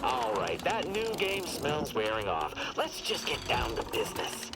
All right, that new game smells wearing off. Let's just get down to business.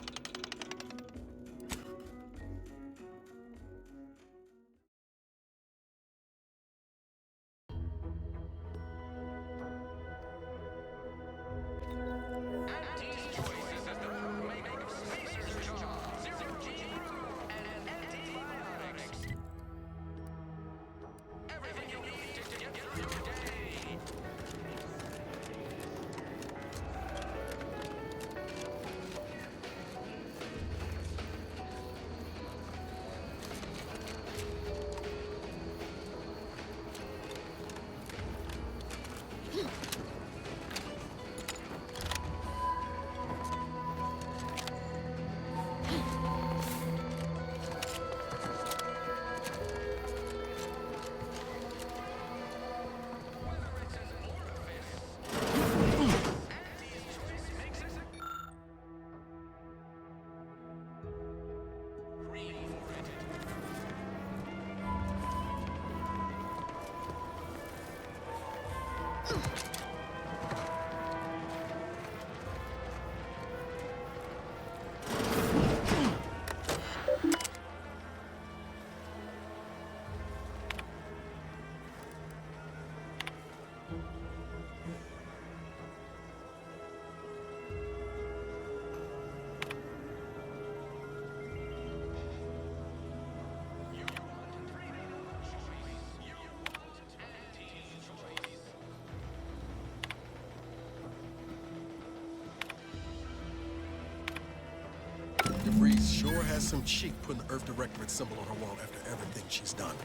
DeVries sure has some cheek putting the Earth Directorate symbol on her wall after everything she's done.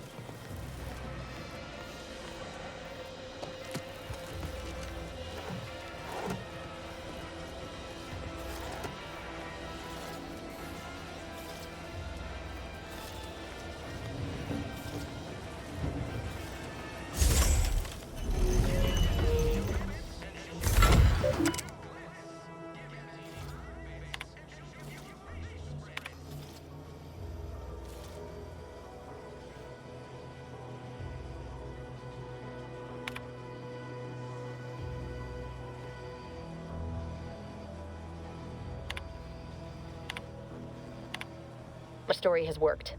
My story has worked.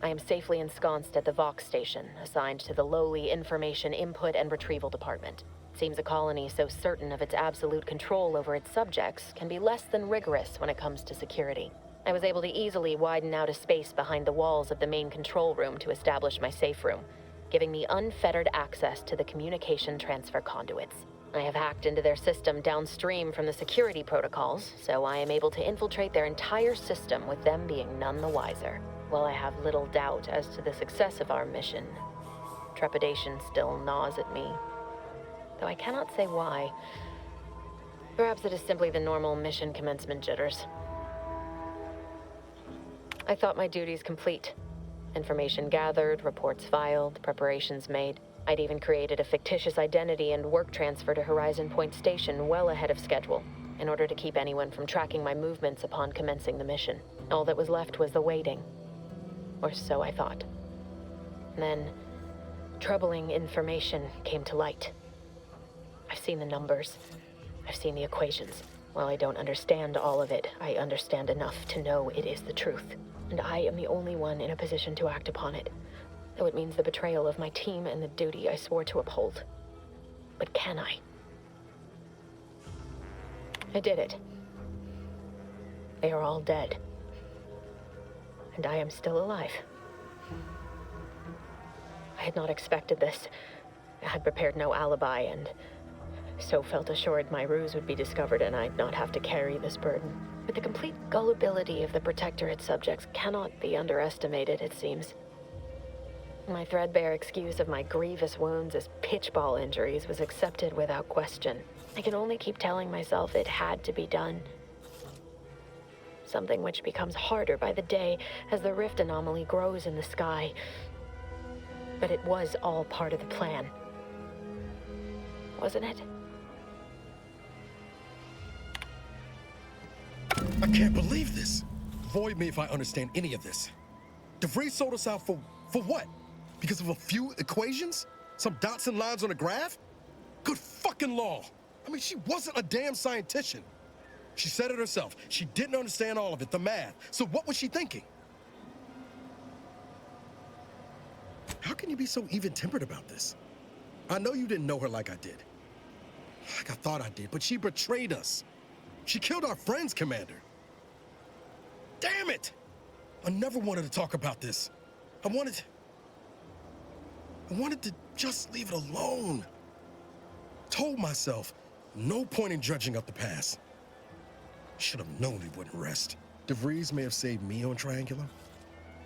I am safely ensconced at the Vox station, assigned to the lowly Information Input and Retrieval Department. Seems a colony so certain of its absolute control over its subjects can be less than rigorous when it comes to security. I was able to easily widen out a space behind the walls of the main control room to establish my safe room, giving me unfettered access to the communication transfer conduits. I have hacked into their system downstream from the security protocols, so I am able to infiltrate their entire system with them being none the wiser. While I have little doubt as to the success of our mission, trepidation still gnaws at me, though I cannot say why. Perhaps it is simply the normal mission commencement jitters. I thought my duties complete. Information gathered, reports filed, preparations made. I'd even created a fictitious identity and work transfer to Horizon Point Station well ahead of schedule, in order to keep anyone from tracking my movements upon commencing the mission. All that was left was the waiting. Or so I thought. Then, troubling information came to light. I've seen the numbers. I've seen the equations. While I don't understand all of it, I understand enough to know it is the truth. And I am the only one in a position to act upon it. Though it means the betrayal of my team and the duty I swore to uphold. But can I? I did it. They are all dead. And I am still alive. I had not expected this. I had prepared no alibi, and so felt assured my ruse would be discovered and I'd not have to carry this burden. But the complete gullibility of the Protectorate subjects cannot be underestimated, it seems. My threadbare excuse of my grievous wounds as pitchball injuries was accepted without question. I can only keep telling myself it had to be done. Something which becomes harder by the day as the rift anomaly grows in the sky. But it was all part of the plan. Wasn't it? I can't believe this. Void me if I understand any of this. DeVries sold us out for what? Because of a few equations? Some dots and lines on a graph? Good fucking law. I mean, she wasn't a damn scientician. She said it herself. She didn't understand all of it, the math. So what was she thinking? How can you be so even-tempered about this? I know you didn't know her like I did. Like I thought I did, but she betrayed us. She killed our friends, Commander. Damn it! I never wanted to talk about this. I wanted to just leave it alone. Told myself, no point in dredging up the past. Should have known he wouldn't rest. DeVries may have saved me on Triangular,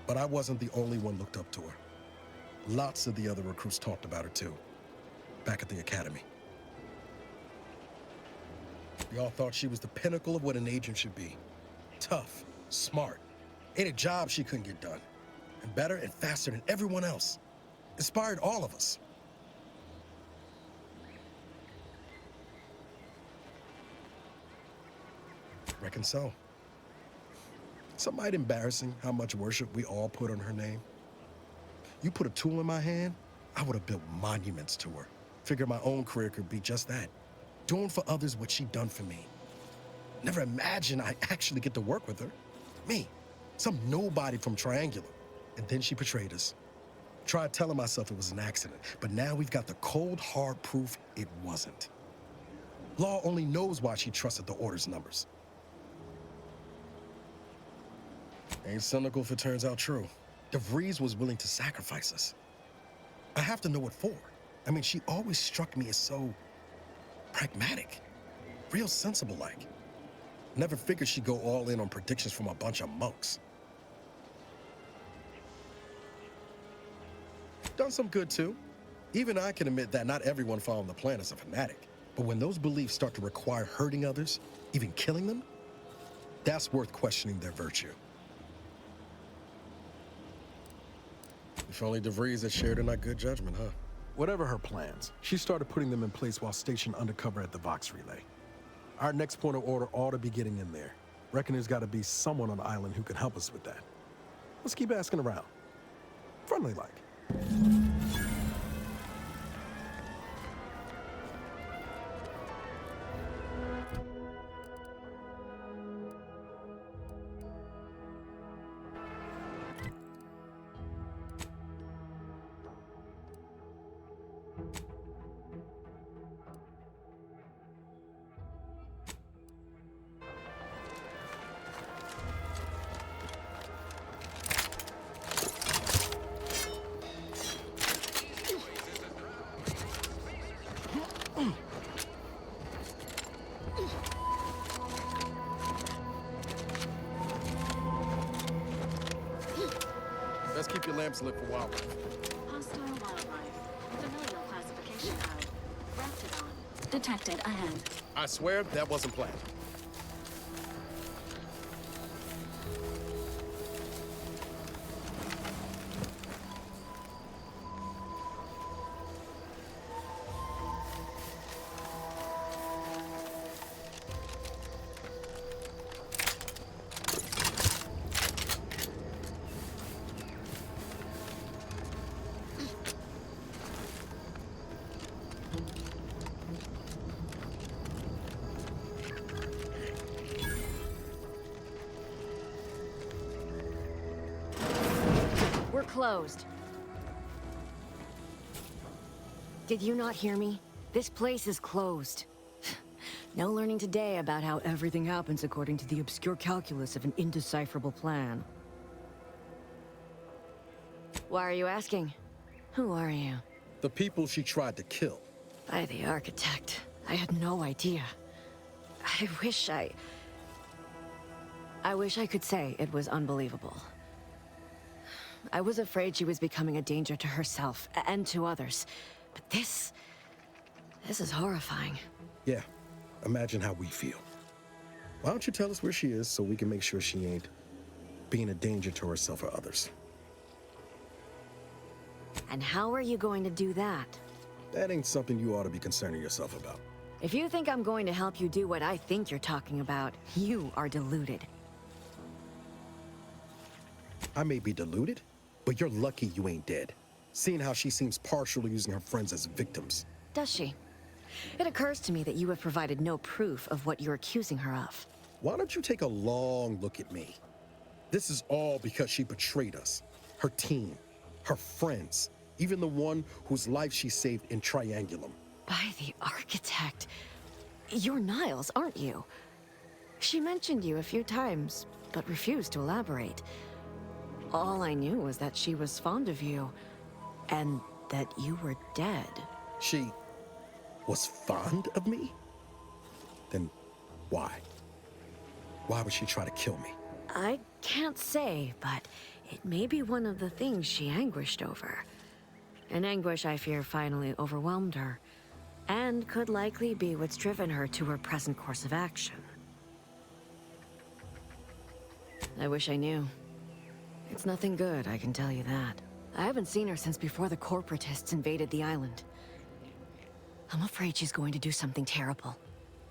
but I wasn't the only one looked up to her. Lots of the other recruits talked about her too, back at the academy. We all thought she was the pinnacle of what an agent should be. Tough, smart, ain't a job she couldn't get done. And better and faster than everyone else. Inspired all of us. Reckon so. Some might embarrassing how much worship we all put on her name. You put a tool in my hand, I would have built monuments to her. Figured my own career could be just that. Doing for others what she done for me. Never imagined I'd actually get to work with her. Me, some nobody from Triangular. And then she betrayed us. Tried telling myself it was an accident, but now we've got the cold, hard proof it wasn't. Law only knows why she trusted the Order's numbers. Ain't cynical if it turns out true. DeVries was willing to sacrifice us. I have to know what for. I mean, she always struck me as so pragmatic, real sensible-like. Never figured she'd go all in on predictions from a bunch of monks. Done some good, too. Even I can admit that not everyone following the plan is a fanatic. But when those beliefs start to require hurting others, even killing them, that's worth questioning their virtue. If only DeVries had shared in our good judgment, huh? Whatever her plans, she started putting them in place while stationed undercover at the Vox Relay. Our next point of order ought to be getting in there. Reckon there's got to be someone on the island who can help us with that. Let's keep asking around. Friendly-like. Let's keep your lamps lit for wildlife. Hostile wildlife. Familial classification code. Raptidon. Detected ahead. I swear that wasn't planned. We're closed. Did you not hear me? This place is closed. No learning today about how everything happens according to the obscure calculus of an indecipherable plan. Why are you asking? Who are you? The people she tried to kill. By the architect. I had no idea. I wish I could say it was unbelievable. I was afraid she was becoming a danger to herself and to others. But this is horrifying. Yeah, imagine how we feel. Why don't you tell us where she is so we can make sure she ain't being a danger to herself or others? And how are you going to do that? That ain't something you ought to be concerning yourself about. If you think I'm going to help you do what I think you're talking about, you are deluded. I may be deluded, but you're lucky you ain't dead. Seeing how she seems partial to using her friends as victims. Does she? It occurs to me that you have provided no proof of what you're accusing her of. Why don't you take a long look at me? This is all because she betrayed us. Her team, her friends, even the one whose life she saved in Triangulum. By the architect. You're Niles, aren't you? She mentioned you a few times, but refused to elaborate. All I knew was that she was fond of you, and that you were dead. She was fond of me? Then why? Why would she try to kill me? I can't say, but it may be one of the things she anguished over. An anguish I fear finally overwhelmed her, and could likely be what's driven her to her present course of action. I wish I knew. It's nothing good, I can tell you that. I haven't seen her since before the corporatists invaded the island. I'm afraid she's going to do something terrible,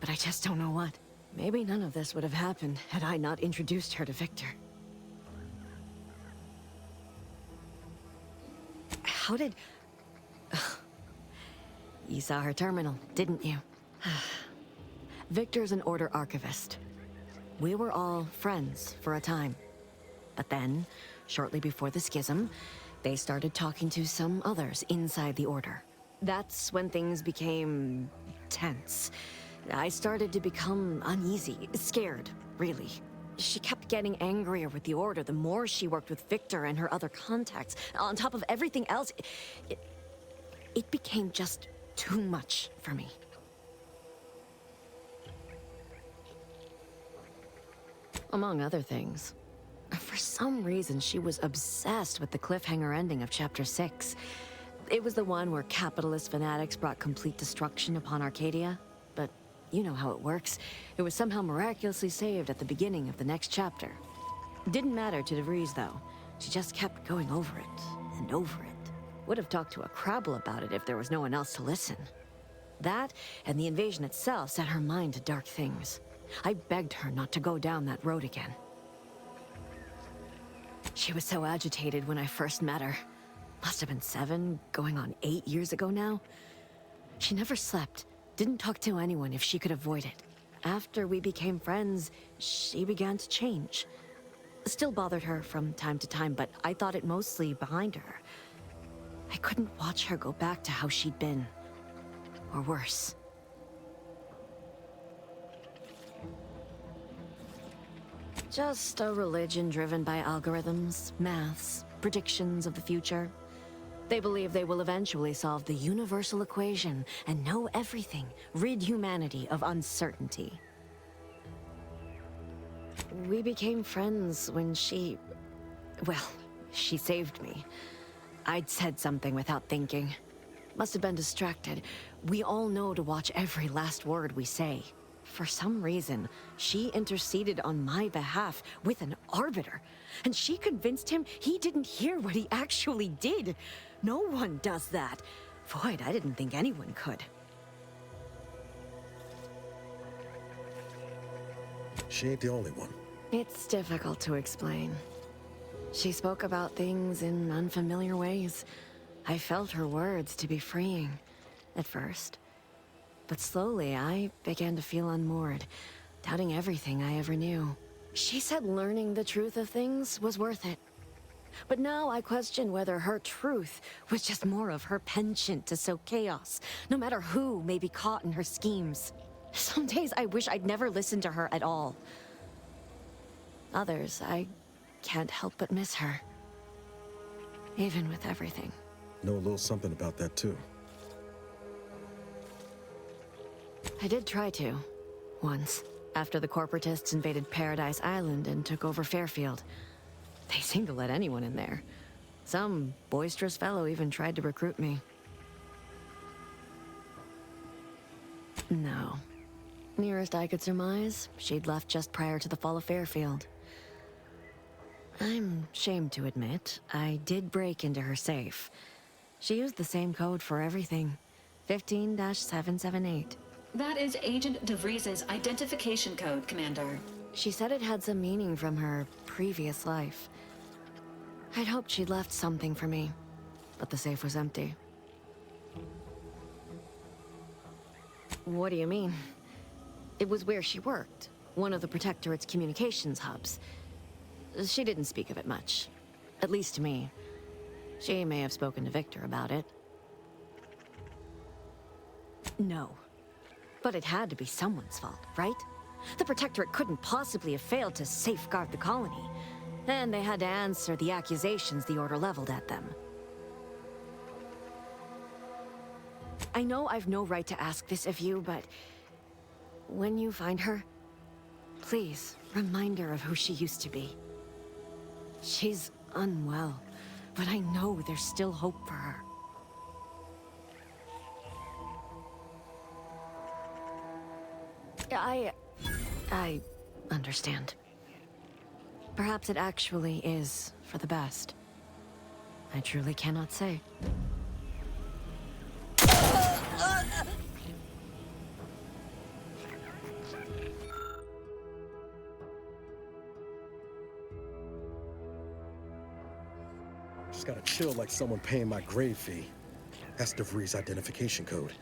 but I just don't know what. Maybe none of this would have happened had I not introduced her to Victor. How did... You saw her terminal, didn't you? Victor's an Order archivist. We were all friends for a time. But then, shortly before the schism, they started talking to some others inside the Order. That's when things became tense. I started to become uneasy, scared, really. She kept getting angrier with the Order the more she worked with Victor and her other contacts. On top of everything else, it became just too much for me. Among other things. For some reason, she was obsessed with the cliffhanger ending of Chapter 6. It was the one where capitalist fanatics brought complete destruction upon Arcadia. But you know how it works. It was somehow miraculously saved at the beginning of the next chapter. Didn't matter to DeVries, though. She just kept going over it and over it. Would have talked to a Crabble about it if there was no one else to listen. That, and the invasion itself, set her mind to dark things. I begged her not to go down that road again. She was so agitated when I first met her. Must have been 7, going on 8 years ago now. She never slept, didn't talk to anyone if she could avoid it. After we became friends, she began to change. Still bothered her from time to time, but I thought it mostly behind her. I couldn't watch her go back to how she'd been. Or worse. Just a religion driven by algorithms, maths, predictions of the future. They believe they will eventually solve the universal equation and know everything, rid humanity of uncertainty. We became friends when she... well, she saved me. I'd said something without thinking. Must have been distracted. We all know to watch every last word we say. For some reason, she interceded on my behalf with an arbiter, and she convinced him he didn't hear what he actually did. No one does that. Void, I didn't think anyone could. She ain't the only one. It's difficult to explain. She spoke about things in unfamiliar ways. I felt her words to be freeing, at first. But slowly, I began to feel unmoored, doubting everything I ever knew. She said learning the truth of things was worth it. But now I question whether her truth was just more of her penchant to sow chaos, no matter who may be caught in her schemes. Some days I wish I'd never listened to her at all. Others, I can't help but miss her. Even with everything. Know a little something about that, too. I did try to. Once. After the corporatists invaded Paradise Island and took over Fairfield. They seemed to let anyone in there. Some boisterous fellow even tried to recruit me. No. Nearest I could surmise, she'd left just prior to the fall of Fairfield. I'm ashamed to admit, I did break into her safe. She used the same code for everything. 15-778. That is Agent DeVries' identification code, Commander. She said it had some meaning from her previous life. I'd hoped she'd left something for me, but the safe was empty. What do you mean? It was where she worked, one of the Protectorate's communications hubs. She didn't speak of it much. At least to me. She may have spoken to Victor about it. No. But it had to be someone's fault, right? The Protectorate couldn't possibly have failed to safeguard the colony. And they had to answer the accusations the Order leveled at them. I know I've no right to ask this of you, but... when you find her, please remind her of who she used to be. She's unwell, but I know there's still hope for her. I understand. Perhaps it actually is for the best. I truly cannot say. Just gotta chill like someone paying my grave fee. That's DeVries' identification code.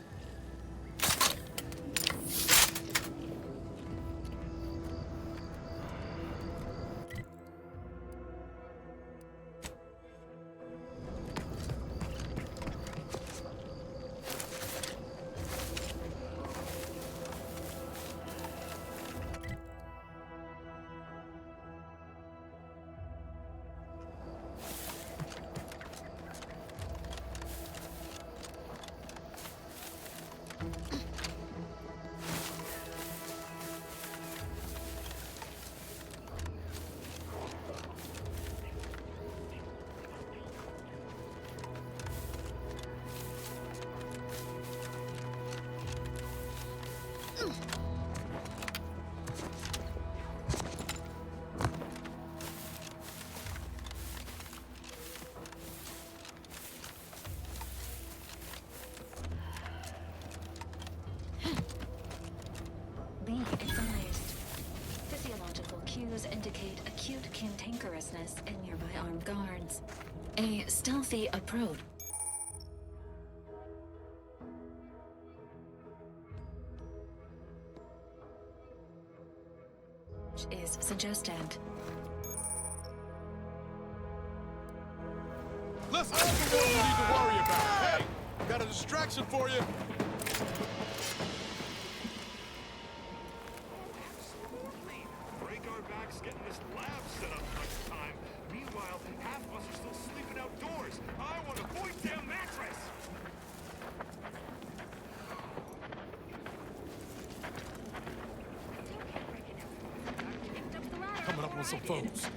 Be advised. Physiological cues indicate acute cantankerousness in nearby armed guards. A stealthy approach is suggested. Listen, I'm the one you need to worry about. Hey, got a distraction for you. Absolutely. Break our backs getting this lab set up next time. Meanwhile, half of us are still sleeping outdoors. I want a void damn mattress. Coming up on some foes.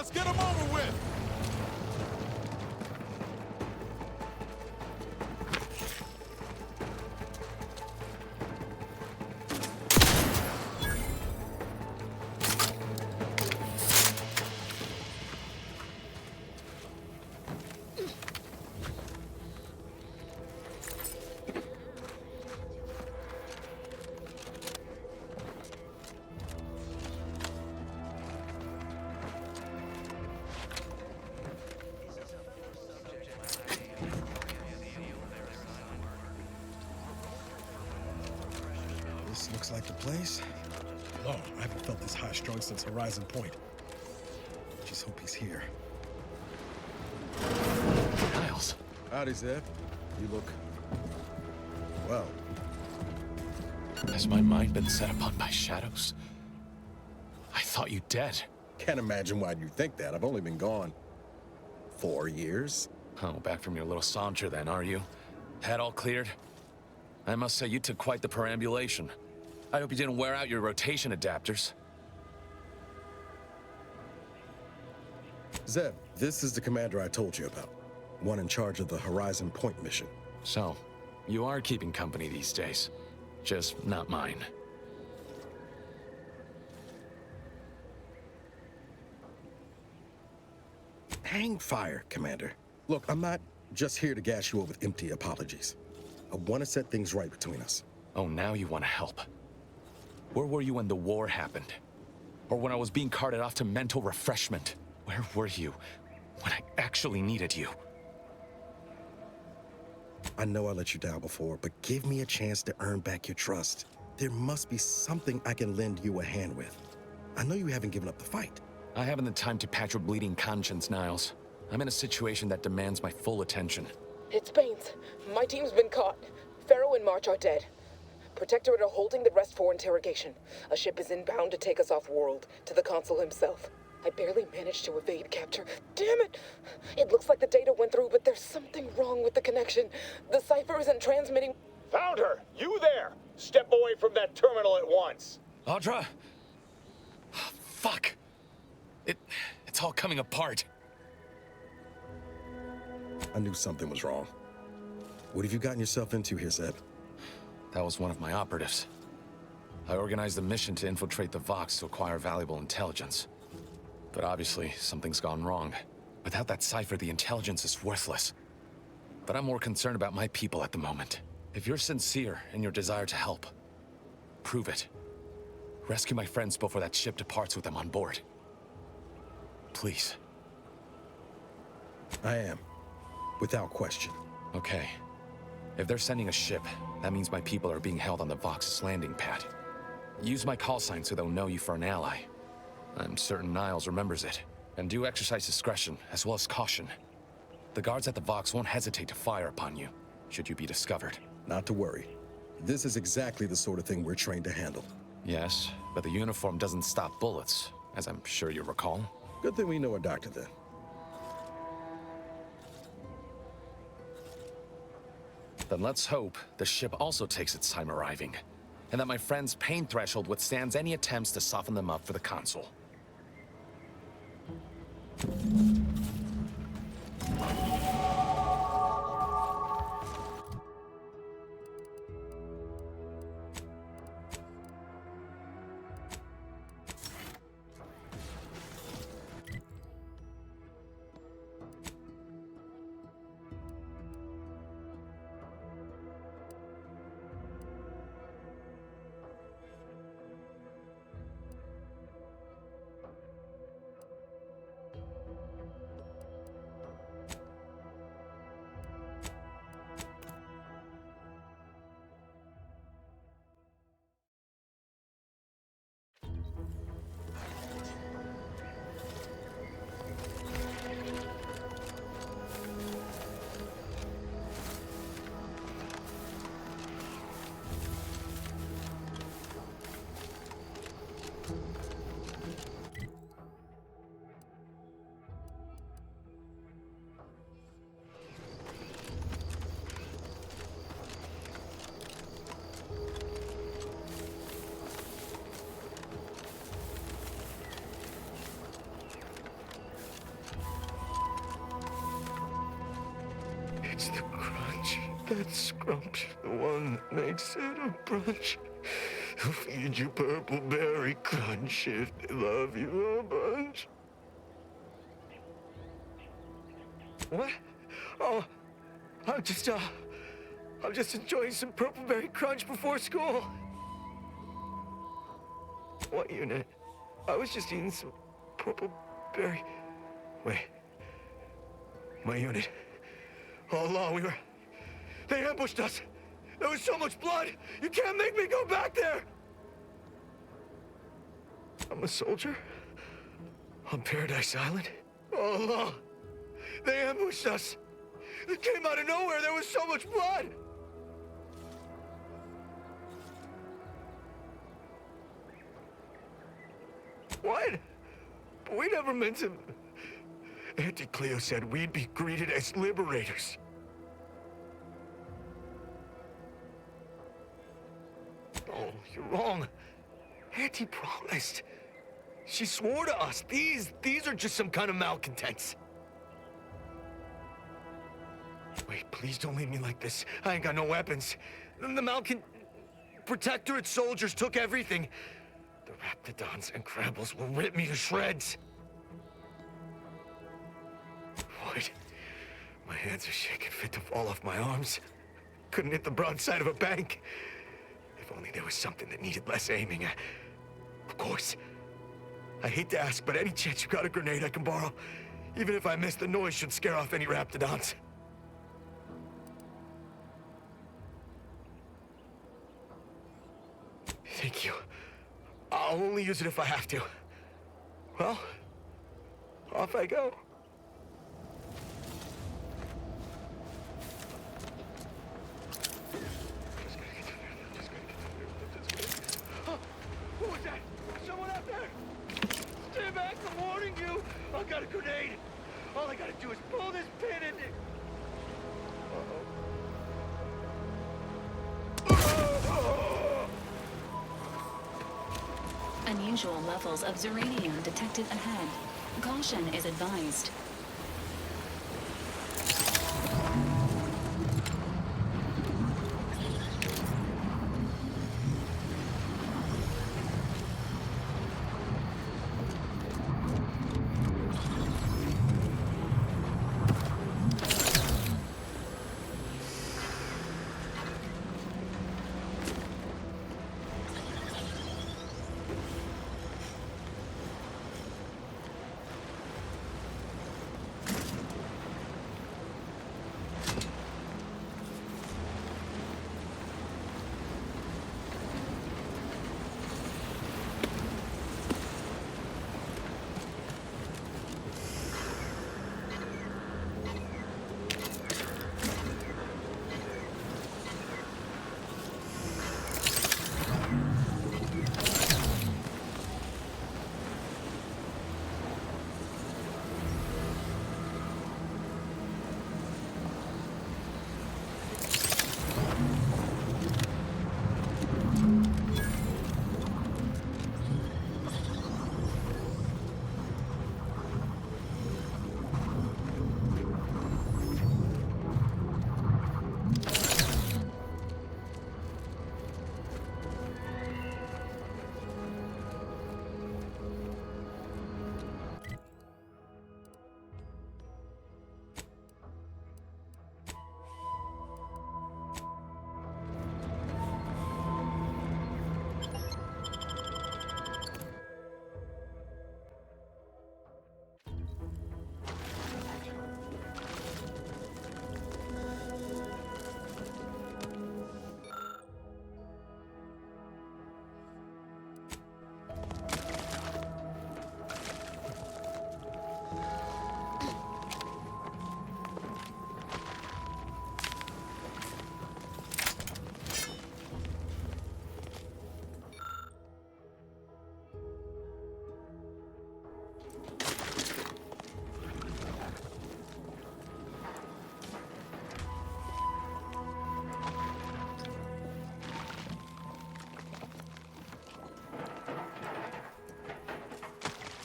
Let's get him over with! This looks like the place. Oh, I haven't felt this high-strung since Horizon Point. Just hope he's here. Niles. Howdy, Zeb. You look... well. Has my mind been set upon by shadows? I thought you dead. Can't imagine why you think that. I've only been gone 4 years. Oh, back from your little saunter then, are you? Head all cleared? I must say, you took quite the perambulation. I hope you didn't wear out your rotation adapters. Zeb, this is the commander I told you about. One in charge of the Horizon Point mission. So, you are keeping company these days. Just not mine. Hang fire, Commander. Look, I'm not just here to gas you up with empty apologies. I want to set things right between us. Oh, now you want to help. Where were you when the war happened? Or when I was being carted off to mental refreshment? Where were you when I actually needed you? I know I let you down before, but give me a chance to earn back your trust. There must be something I can lend you a hand with. I know you haven't given up the fight. I haven't the time to patch your bleeding conscience, Niles. I'm in a situation that demands my full attention. It's Baines. My team's been caught. Pharaoh and March are dead. Protectorate are holding the rest for interrogation. A ship is inbound to take us off-world, to the Consul himself. I barely managed to evade capture. Damn it! It looks like the data went through, but there's something wrong with the connection. The cipher isn't transmitting. Found her! You there! Step away from that terminal at once! Audra? Fuck! It's all coming apart. I knew something was wrong. What have you gotten yourself into here, Zeb? That was one of my operatives. I organized a mission to infiltrate the Vox to acquire valuable intelligence. But obviously, something's gone wrong. Without that cipher, the intelligence is worthless. But I'm more concerned about my people at the moment. If you're sincere in your desire to help, prove it. Rescue my friends before that ship departs with them on board. Please. I am. Without question. Okay. If they're sending a ship, that means my people are being held on the Vox's landing pad. Use my call sign so they'll know you for an ally. I'm certain Niles remembers it. And do exercise discretion, as well as caution. The guards at the Vox won't hesitate to fire upon you, should you be discovered. Not to worry. This is exactly the sort of thing we're trained to handle. Yes, but the uniform doesn't stop bullets, as I'm sure you recall. Good thing we know a doctor then. Then let's hope the ship also takes its time arriving, and that my friend's pain threshold withstands any attempts to soften them up for the Consul. That's Scrump, the one that makes Santa brunch. He'll feed you purple berry crunch if they love you a bunch. What? Oh, I'm just enjoying some purple berry crunch before school. What unit? I was just eating some purple berry. Wait. My unit. All along, they ambushed us. There was so much blood. You can't make me go back there. I'm a soldier on Paradise Island. All along, they ambushed us. It came out of nowhere. There was so much blood. What? But we never meant to. Auntie Cleo said we'd be greeted as liberators. Oh, you're wrong. Auntie promised. She swore to us. These are just some kind of malcontents. Wait, please don't leave me like this. I ain't got no weapons. The Protectorate soldiers took everything. The Raptidons and Crabbles will rip me to shreds. What? My hands are shaking fit to fall off my arms. Couldn't hit the broadside of a bank. If only there was something that needed less aiming. Of course. I hate to ask, but any chance you got a grenade I can borrow? Even if I miss, the noise should scare off any Raptidons. Thank you. I'll only use it if I have to. Well, off I go. Who was that? Someone out there? Stay back, I'm warning you. I got a grenade. All I gotta do is pull this pin and it... Unusual levels of Zeranium detected ahead. Caution is advised.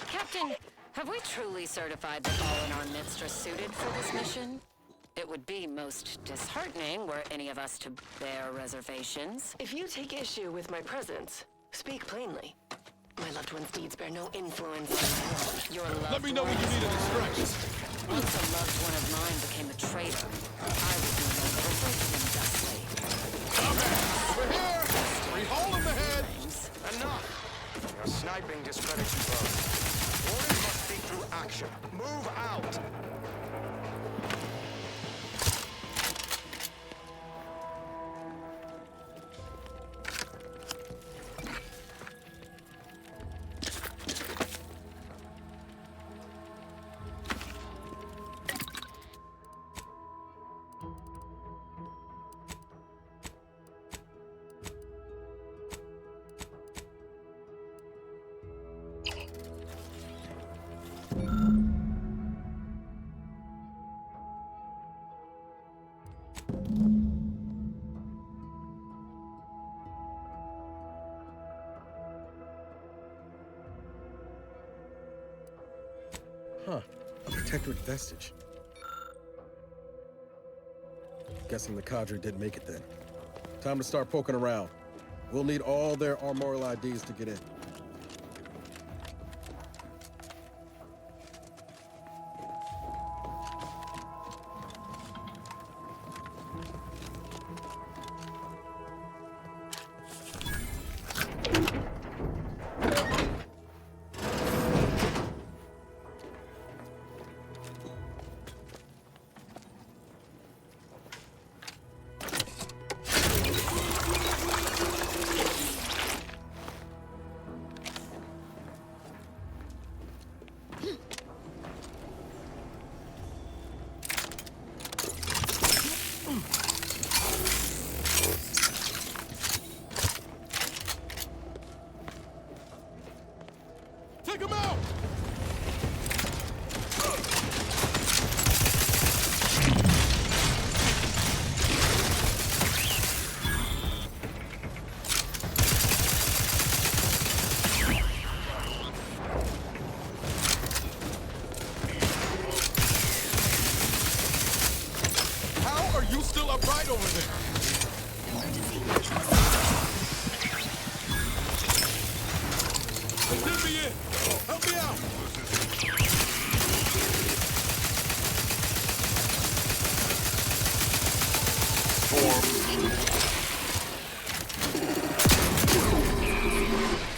Captain, have we truly certified that all in our midst are suited for this mission? It would be most disheartening were any of us to bear reservations. If you take issue with my presence, speak plainly. My loved one's deeds bear no influence on Your loved Let me know when you need a distraction. Once a loved one of mine became a traitor, I would no longer refer to him justly. Over here! Free hole in the head! Enough! Your sniping discredits you both. Orders must speak through action. Move out! Huh. A protectorate vestige. Guessing the cadre didn't make it then. Time to start poking around. We'll need all their armorial IDs to get in. Take him out! How are you still upright over there? Let me in! Help me out!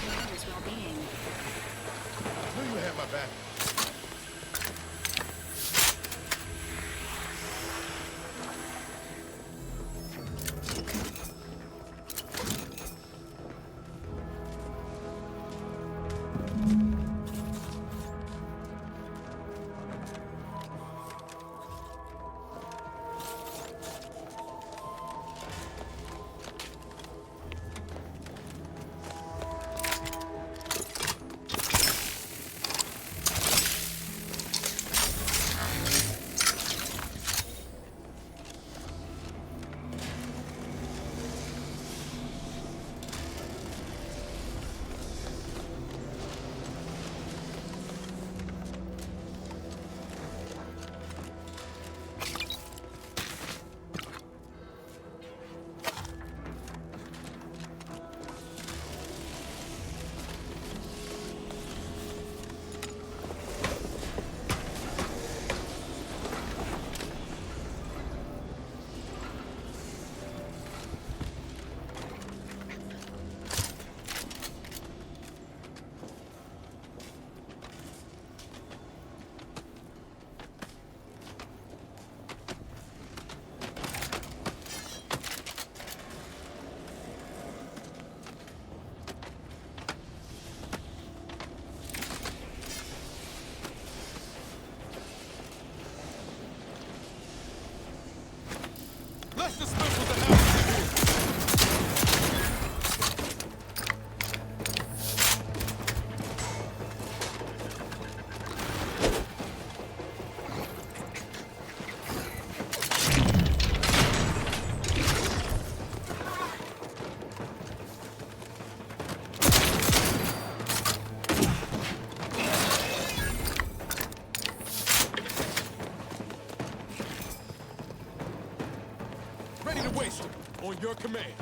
Commander's well-being. I knew you had my back. at your command.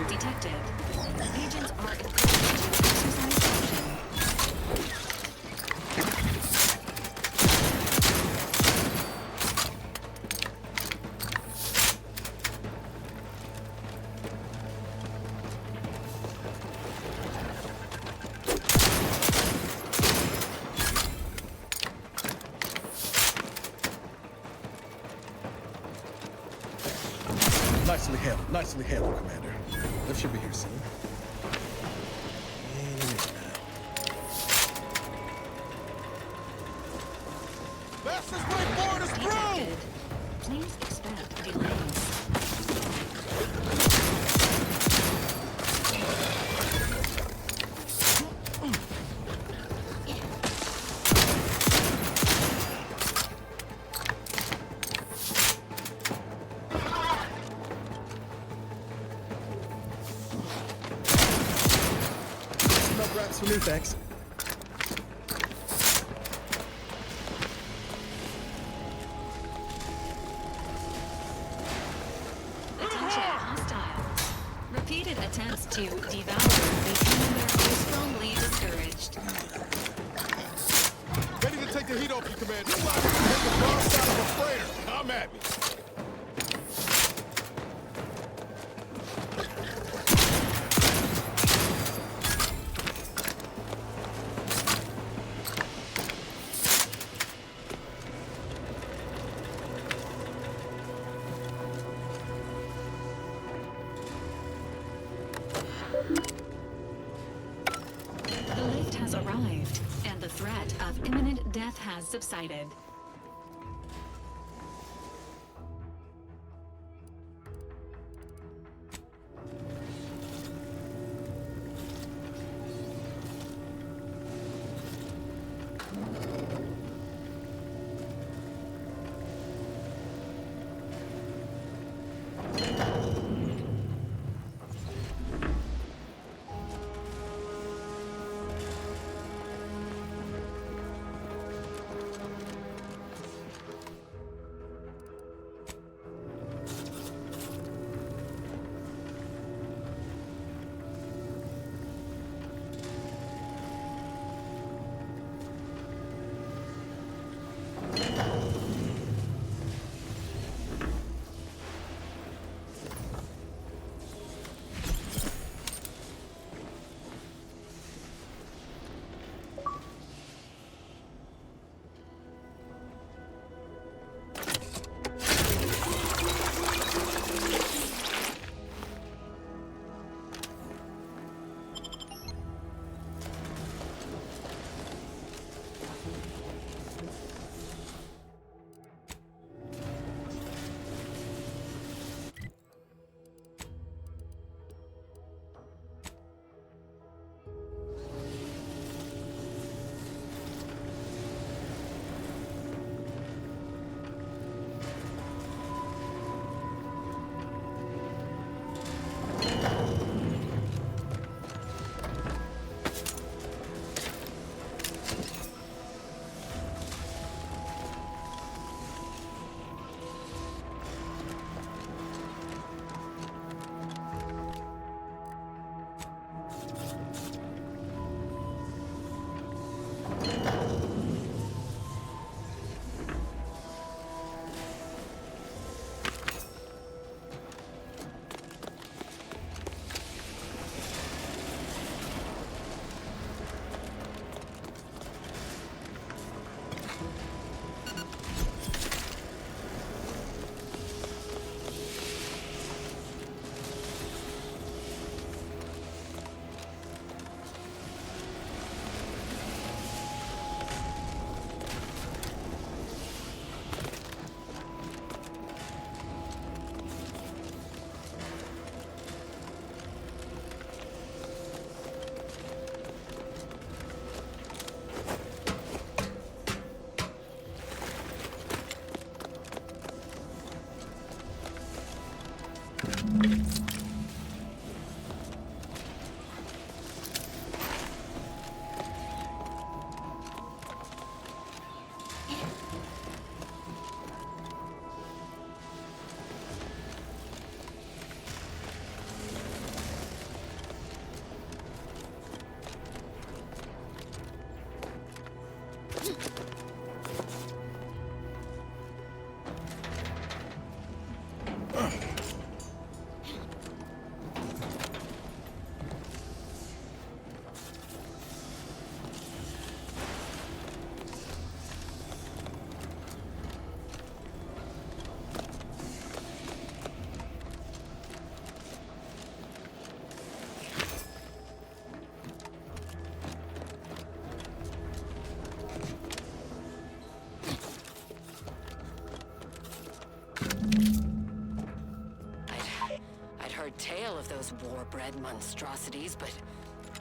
Detected. Agents are encouraged to exercise caution. Nicely handled, Commander. Lift should be here soon. Any minute now. Fastest way forward is through! Please expect delays. Wraps for me, thanks. Attention hostiles. Repeated attempts to devour the commander are strongly discouraged. Ready to take the heat off you, Commander. Take the broadside of a freighter. Come at me. The lift has arrived, and the threat of imminent death has subsided. those war-bred monstrosities, but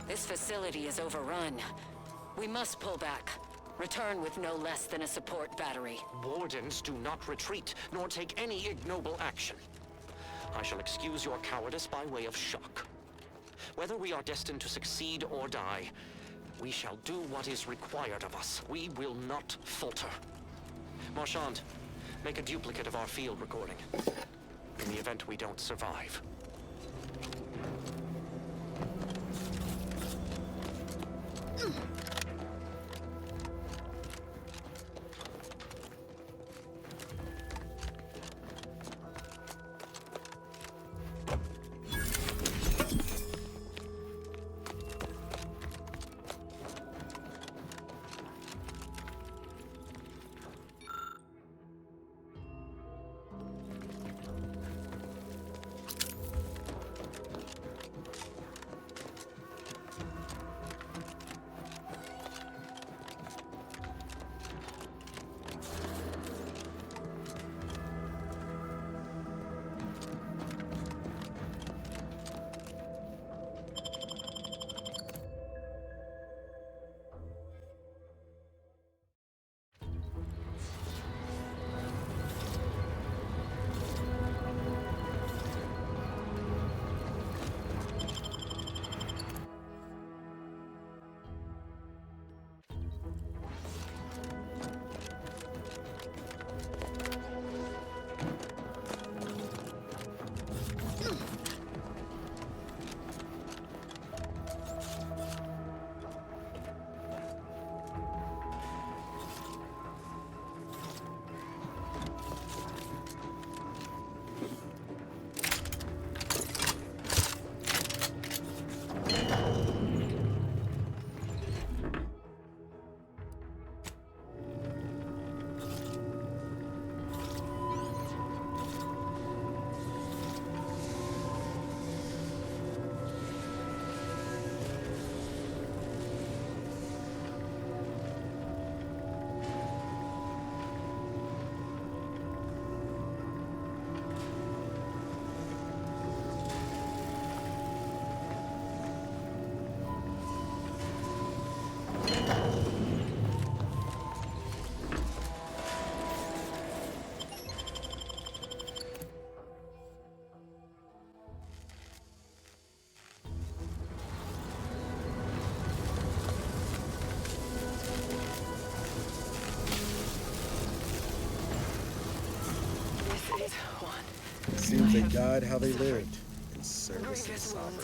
this facility is overrun. We must pull back. Return with no less than a support battery. Wardens do not retreat, nor take any ignoble action. I shall excuse your cowardice by way of shock. Whether we are destined to succeed or die, we shall do what is required of us. We will not falter. Marchand, make a duplicate of our field recording. In the event we don't survive. Seems they died how they lived, in service of Grievous sovereign.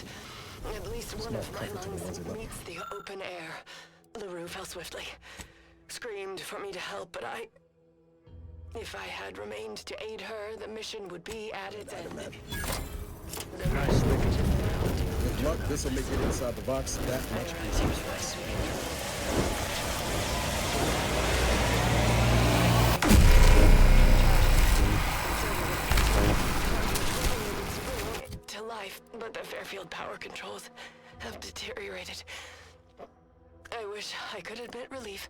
wound. At least one Small of my comfort to the ones lungs they left meets the open air. LaRue fell swiftly. Screamed for me to help, but if I had remained to aid her, the mission would be at its end. Nice living. With luck, this will make it inside the box that much easier for us. To life, but the Fairfield power controls have deteriorated. I wish I could admit relief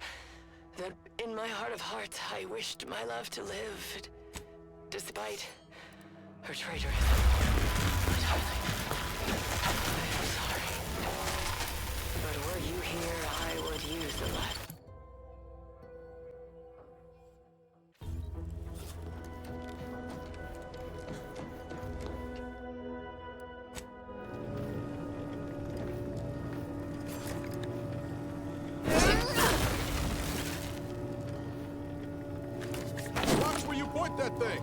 that in my heart of hearts I wished my love to live, despite her traitorous. My darling, I am sorry. But were you here, I would use the light. Watch where you point that thing!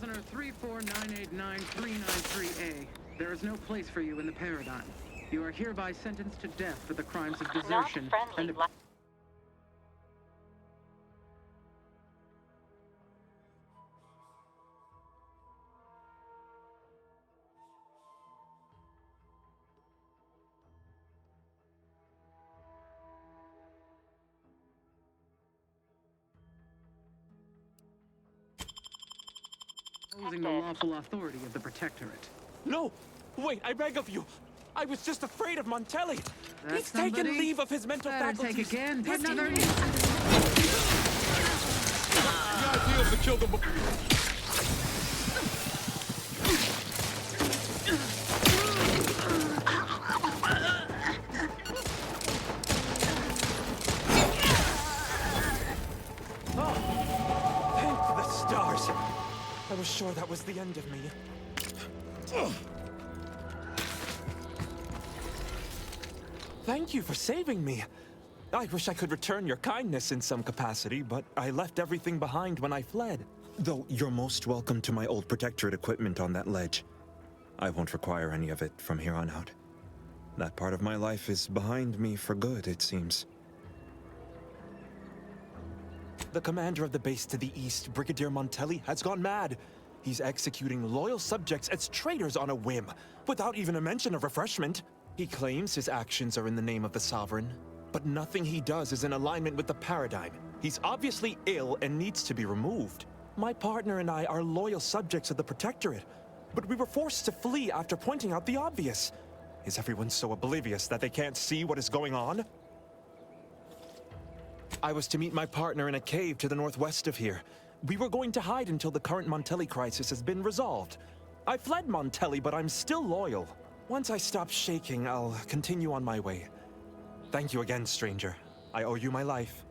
Prisoner 34989-393A. There is no place for you in the Paradigm. You are hereby sentenced to death for the crimes of desertion and... Opposing the lawful authority of the Protectorate. No! Wait, I beg of you! I was just afraid of Montelli! That's He's taken somebody. leave of his mental Better faculties! take again. Put He's another... taken- The idea is to kill them. Thank the stars! I was sure that was the end of me. Thank you for saving me. I wish I could return your kindness in some capacity, but I left everything behind when I fled. Though you're most welcome to my old Protectorate equipment on that ledge. I won't require any of it from here on out. That part of my life is behind me for good, it seems. The commander of the base to the east, Brigadier Montelli, has gone mad. He's executing loyal subjects as traitors on a whim, without even a mention of refreshment. He claims his actions are in the name of the Sovereign, but nothing he does is in alignment with the Paradigm. He's obviously ill and needs to be removed. My partner and I are loyal subjects of the Protectorate, but we were forced to flee after pointing out the obvious. Is everyone so oblivious that they can't see what is going on? I was to meet my partner in a cave to the northwest of here. We were going to hide until the current Montelli crisis has been resolved. I fled Montelli, but I'm still loyal. Once I stop shaking, I'll continue on my way. Thank you again, stranger. I owe you my life.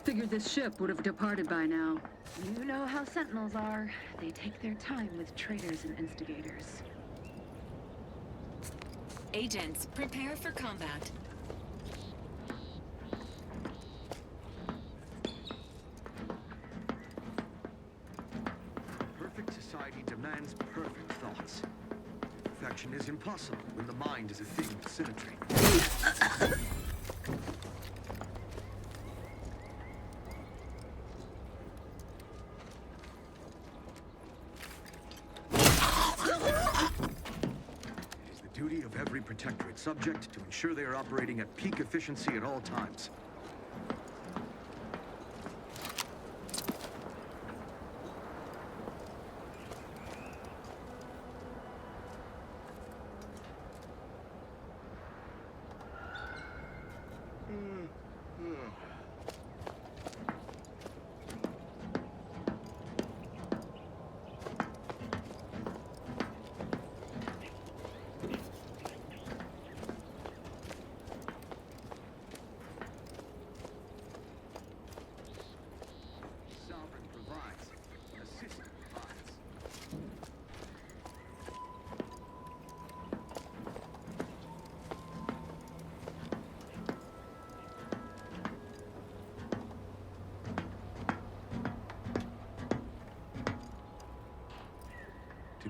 Figured this ship would have departed by now. You know how Sentinels are. They take their time with traitors and instigators. Agents, prepare for combat. Perfect society demands perfect thoughts. Perfection is impossible when the mind is a thing of symmetry. Duty of every Protectorate subject to ensure they are operating at peak efficiency at all times.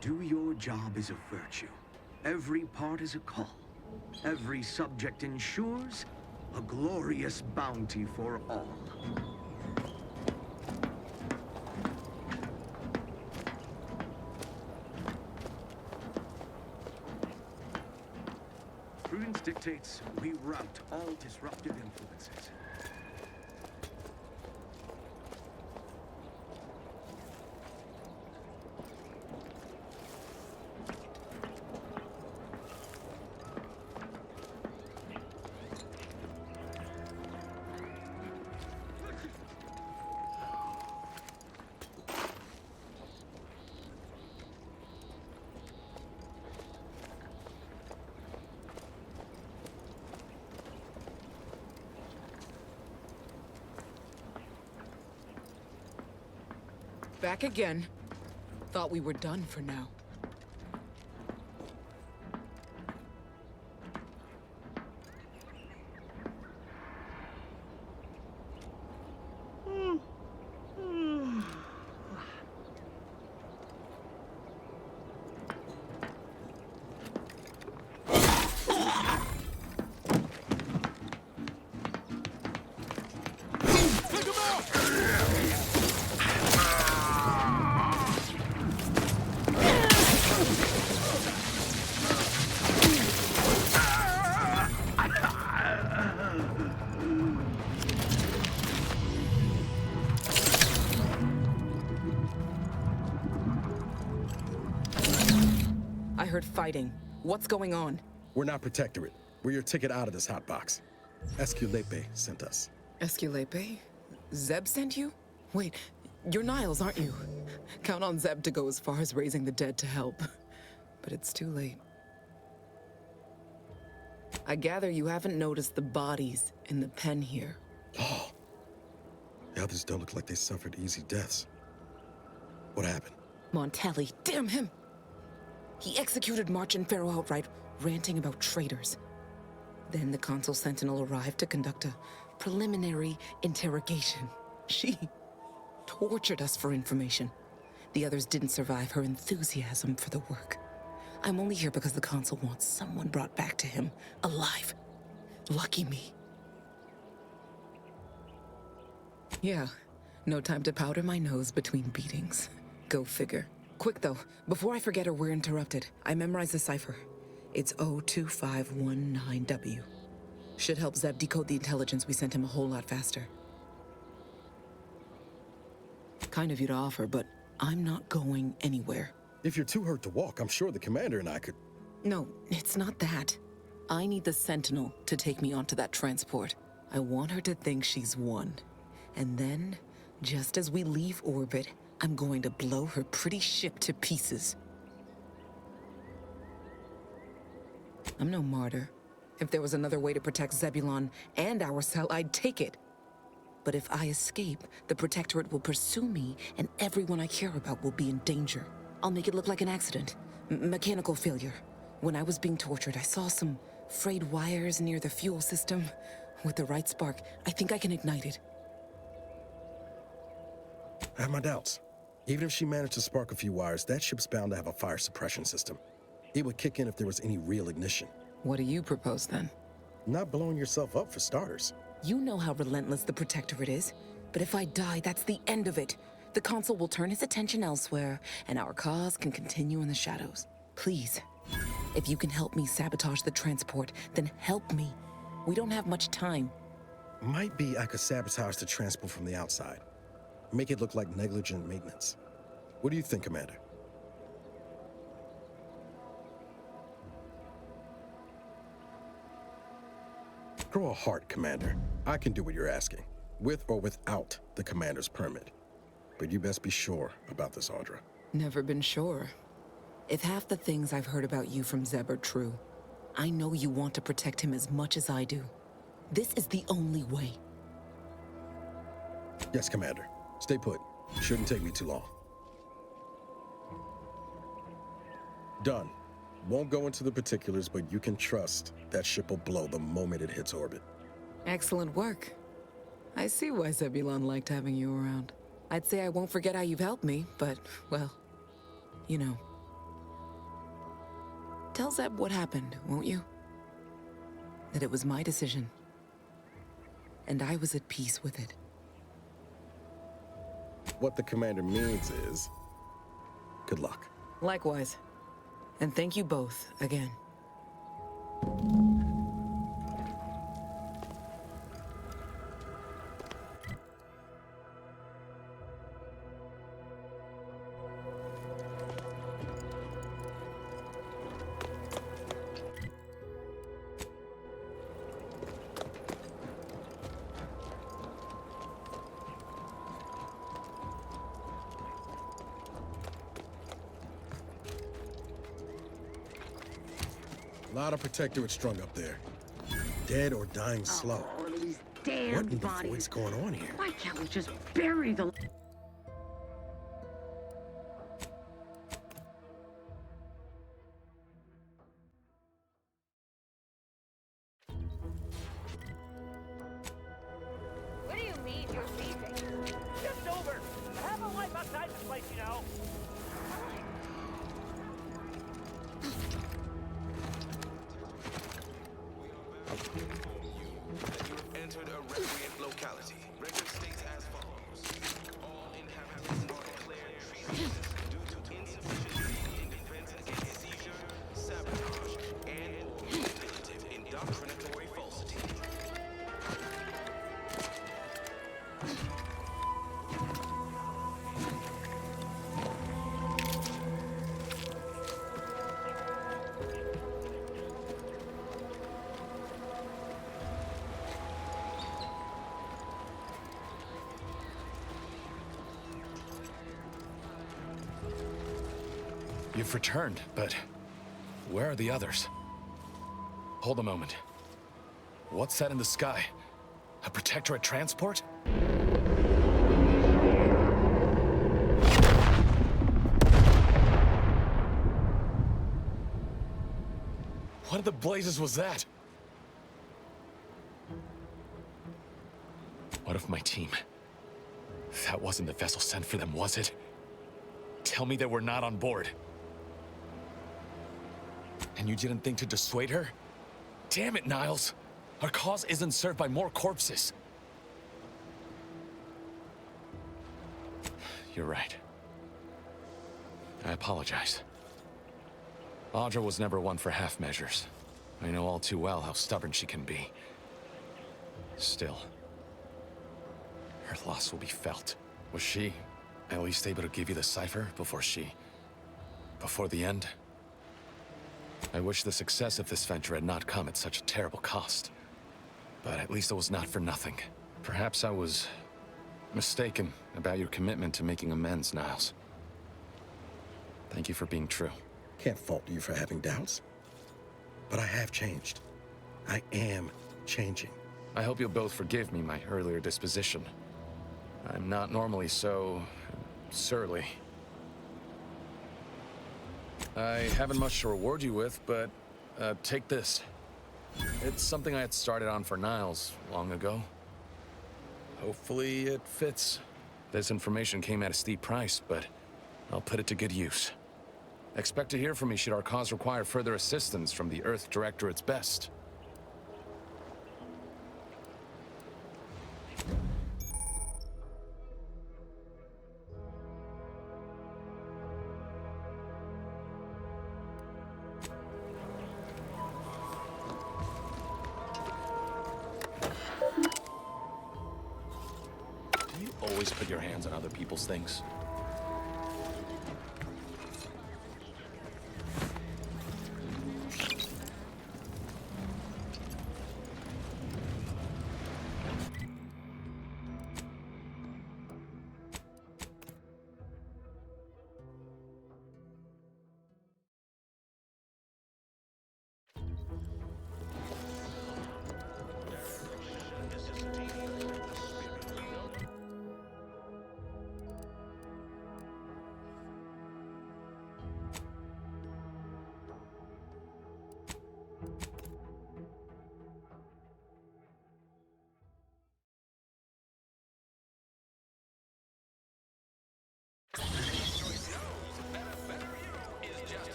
do your job is a virtue. Every part is a call. Every subject ensures a glorious bounty for all. Prudence dictates we rout all disruptive influences. Back again. Thought we were done for now. I heard fighting. What's going on? We're not Protectorate. We're your ticket out of this hotbox. Esculepe sent us. Esculepe? Zeb sent you? Wait, you're Niles, aren't you? Count on Zeb to go as far as raising the dead to help. But it's too late. I gather you haven't noticed the bodies in the pen here. Oh. The others don't look like they suffered easy deaths. What happened? Montelli, damn him! He executed March and Pharaoh outright, ranting about traitors. Then the Consul Sentinel arrived to conduct a preliminary interrogation. She tortured us for information. The others didn't survive her enthusiasm for the work. I'm only here because the Consul wants someone brought back to him, alive. Lucky me. Yeah, no time to powder my nose between beatings. Go figure. Quick though, before I forget or we're interrupted, I memorized the cipher. It's 02519W. Should help Zeb decode the intelligence we sent him a whole lot faster. Kind of you to offer, but I'm not going anywhere. If you're too hurt to walk, I'm sure the commander and I could... No, it's not that. I need the Sentinel to take me onto that transport. I want her to think she's won. And then, just as we leave orbit, I'm going to blow her pretty ship to pieces. I'm no martyr. If there was another way to protect Zebulon and our cell, I'd take it. But if I escape, the Protectorate will pursue me, and everyone I care about will be in danger. I'll make it look like an accident. Mechanical failure. When I was being tortured, I saw some frayed wires near the fuel system. With the right spark, I think I can ignite it. I have my doubts. Even if she managed to spark a few wires, that ship's bound to have a fire suppression system. It would kick in if there was any real ignition. What do you propose then? Not blowing yourself up for starters. You know how relentless the Protectorate is. But if I die, that's the end of it. The Consul will turn his attention elsewhere, and our cause can continue in the shadows. Please, if you can help me sabotage the transport, then help me. We don't have much time. Might be I could sabotage the transport from the outside. Make it look like negligent maintenance. What do you think, Commander? Grow a heart, Commander. I can do what you're asking, with or without the Commander's permit. But you best be sure about this, Audra. Never been sure. If half the things I've heard about you from Zeb are true, I know you want to protect him as much as I do. This is the only way. Yes, Commander. Stay put. Shouldn't take me too long. Done. Won't go into the particulars, but you can trust that ship will blow the moment it hits orbit. Excellent work. I see why Zebulon liked having you around. I'd say I won't forget how you've helped me, but, well, you know. Tell Zeb what happened, won't you? That it was my decision. And I was at peace with it. What the commander means is, good luck. Likewise. And thank you both again. A lot of Protectorate strung up there. Dead or dying slow. Oh, these damn What in the bodies. void's going on here? Why can't we just bury the... What do you mean you're leaving? Shift's over. I have a life outside this place, you know. Entered a recreant locality. Record states as follows. All inhabitants are declared treasonous due to insufficiency in defense against seizure, sabotage, and/or manipulative indoctrinatory falsity. You've returned, but where are the others? Hold a moment. What's that in the sky? A Protectorate transport? What in the blazes was that? What of my team? That wasn't the vessel sent for them, was it? Tell me they were not on board. And you didn't think to dissuade her? Damn it, Niles! Our cause isn't served by more corpses. You're right. I apologize. Audra was never one for half measures. I know all too well how stubborn she can be. Still, her loss will be felt. Was she at least able to give you the cipher before the end? I wish the success of this venture had not come at such a terrible cost. But at least it was not for nothing. Perhaps I was mistaken about your commitment to making amends, Niles. Thank you for being true. Can't fault you for having doubts. But I have changed. I am changing. I hope you'll both forgive me my earlier disposition. I'm not normally so surly. I haven't much to reward you with, but take this. It's something I had started on for Niles long ago. Hopefully it fits. This information came at a steep price, but I'll put it to good use. Expect to hear from me should our cause require further assistance from the Earth Directorate's best. Do you always put your hands on other people's things?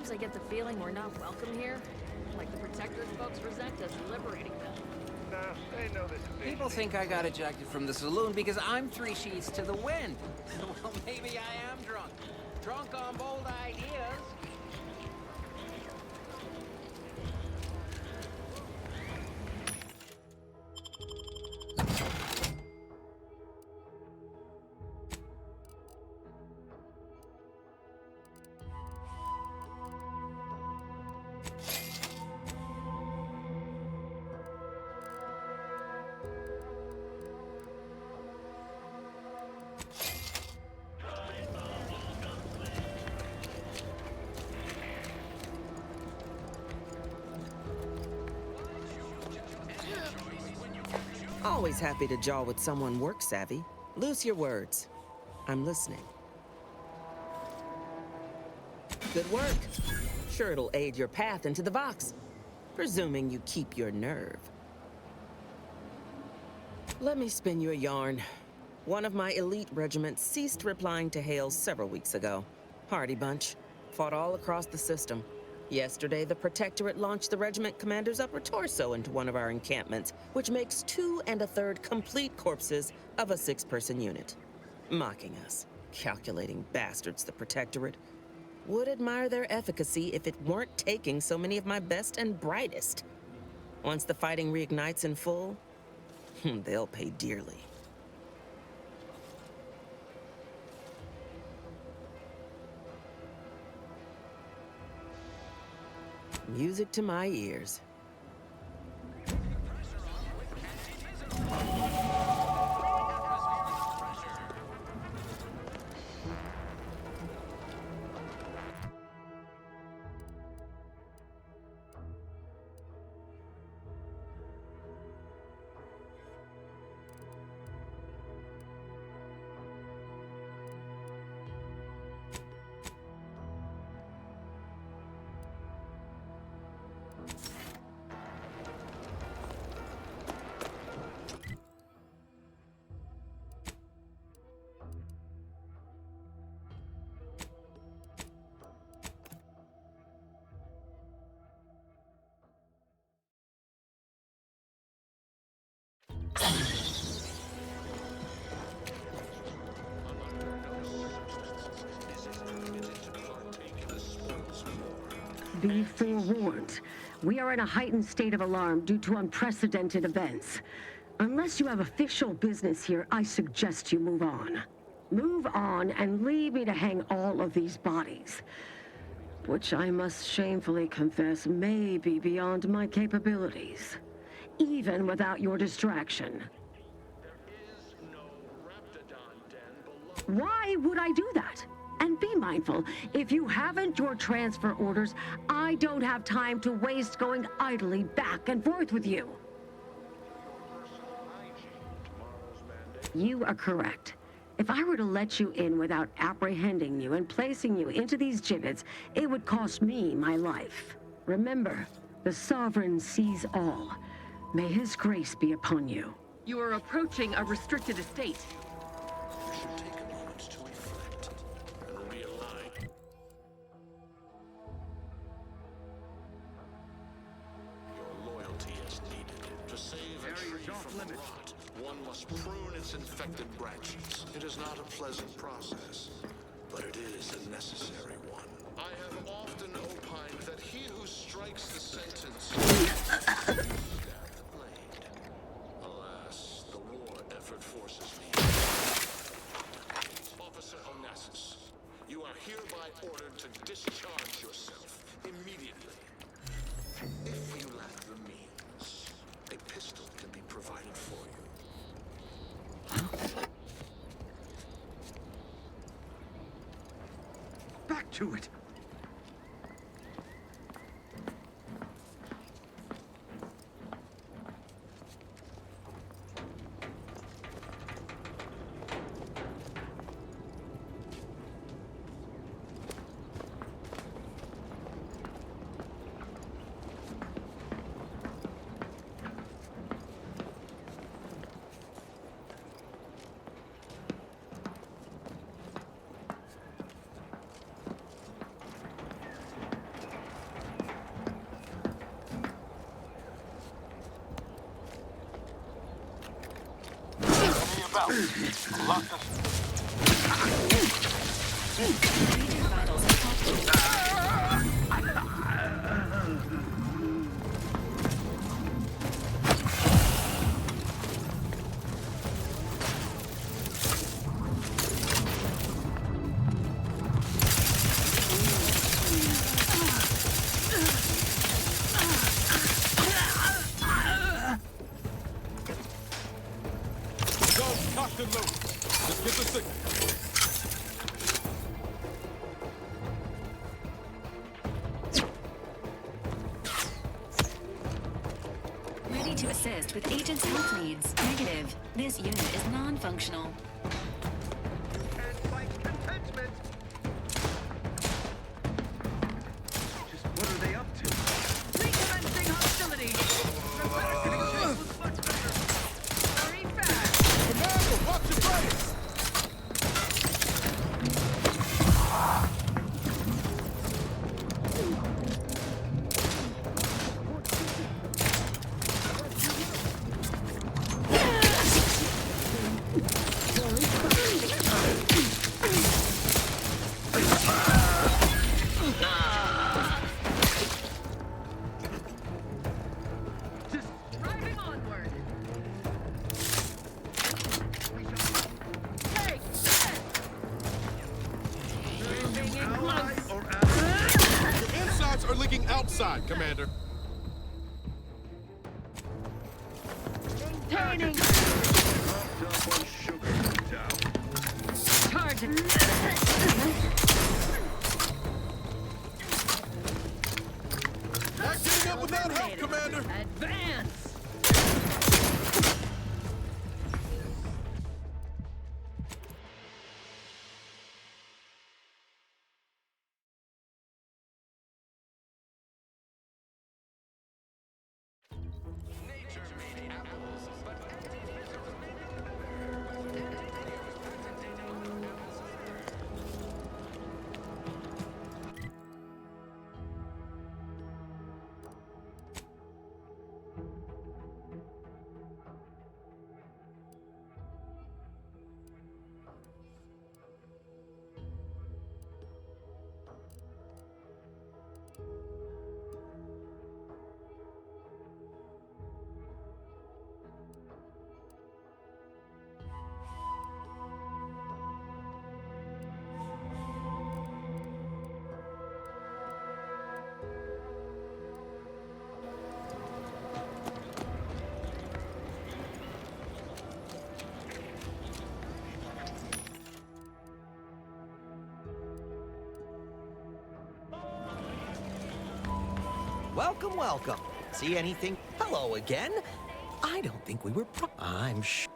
Sometimes I get the feeling we're not welcome here. Like the Protectorate folks resent us liberating them. Nah, they know this is People think I got ejected from the saloon because I'm 3 sheets to the wind. Well, maybe I am drunk. Drunk on bold ideas. Always happy to jaw with someone work-savvy. Loose your words. I'm listening. Good work. Sure it'll aid your path into the Vox. Presuming you keep your nerve. Let me spin you a yarn. One of my elite regiments ceased replying to hails several weeks ago. Hardy bunch. Fought all across the system. Yesterday, the Protectorate launched the regiment commander's upper torso into one of our encampments, which makes 2 1/3 complete corpses of a 6-person unit. Mocking us. Calculating bastards, the Protectorate. Would admire their efficacy if it weren't taking so many of my best and brightest. Once the fighting reignites in full, they'll pay dearly. Music to my ears. Be forewarned. We are in a heightened state of alarm due to unprecedented events. Unless you have official business here, I suggest you move on. Move on and leave me to hang all of these bodies. Which I must shamefully confess may be beyond my capabilities. Even without your distraction. Why would I do that? And be mindful, if you haven't your transfer orders, I don't have time to waste going idly back and forth with you. You are correct. If I were to let you in without apprehending you and placing you into these gibbets, it would cost me my life. Remember, the Sovereign sees all. May his grace be upon you. You are approaching a restricted estate. You should take a moment to reflect and realign. Your loyalty is needed. To save a tree from rot, one must prune its infected branches. It is not a pleasant process, but it is a necessary one. I have often opined that he who strikes the sentence stab the blade. Alas, the war effort forces me. Officer Onassis, you are hereby ordered to discharge yourself immediately. If you lack the means, a pistol can be provided for you. Back to it. about? Lots of... Cocked and loaded. Just get the signal. Ready to assist with agent's health needs. Negative. This unit is non-functional. Just what are they up to? Recommencing hostility. Very fast. Commander, watch your place! Driving onward. Hey! Moving in close. Insides are leaking outside, Commander. Maintaining. Charging. Not getting up without help, Commander. Advance. Welcome, welcome. See anything? Hello again. I don't think we were I'm sure.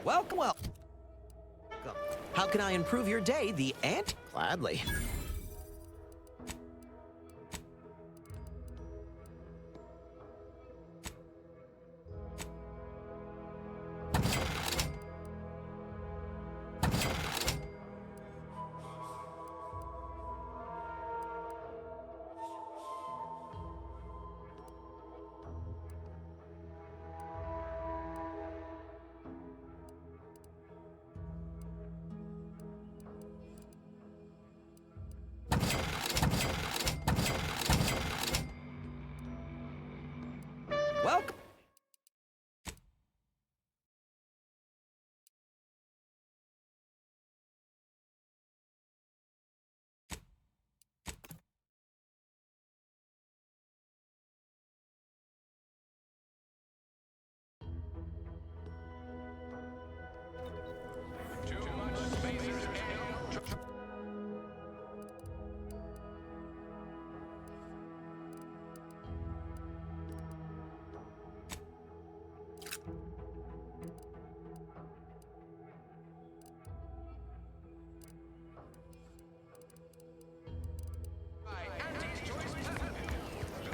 Welcome, welcome. How can I improve your day? The ant? Gladly.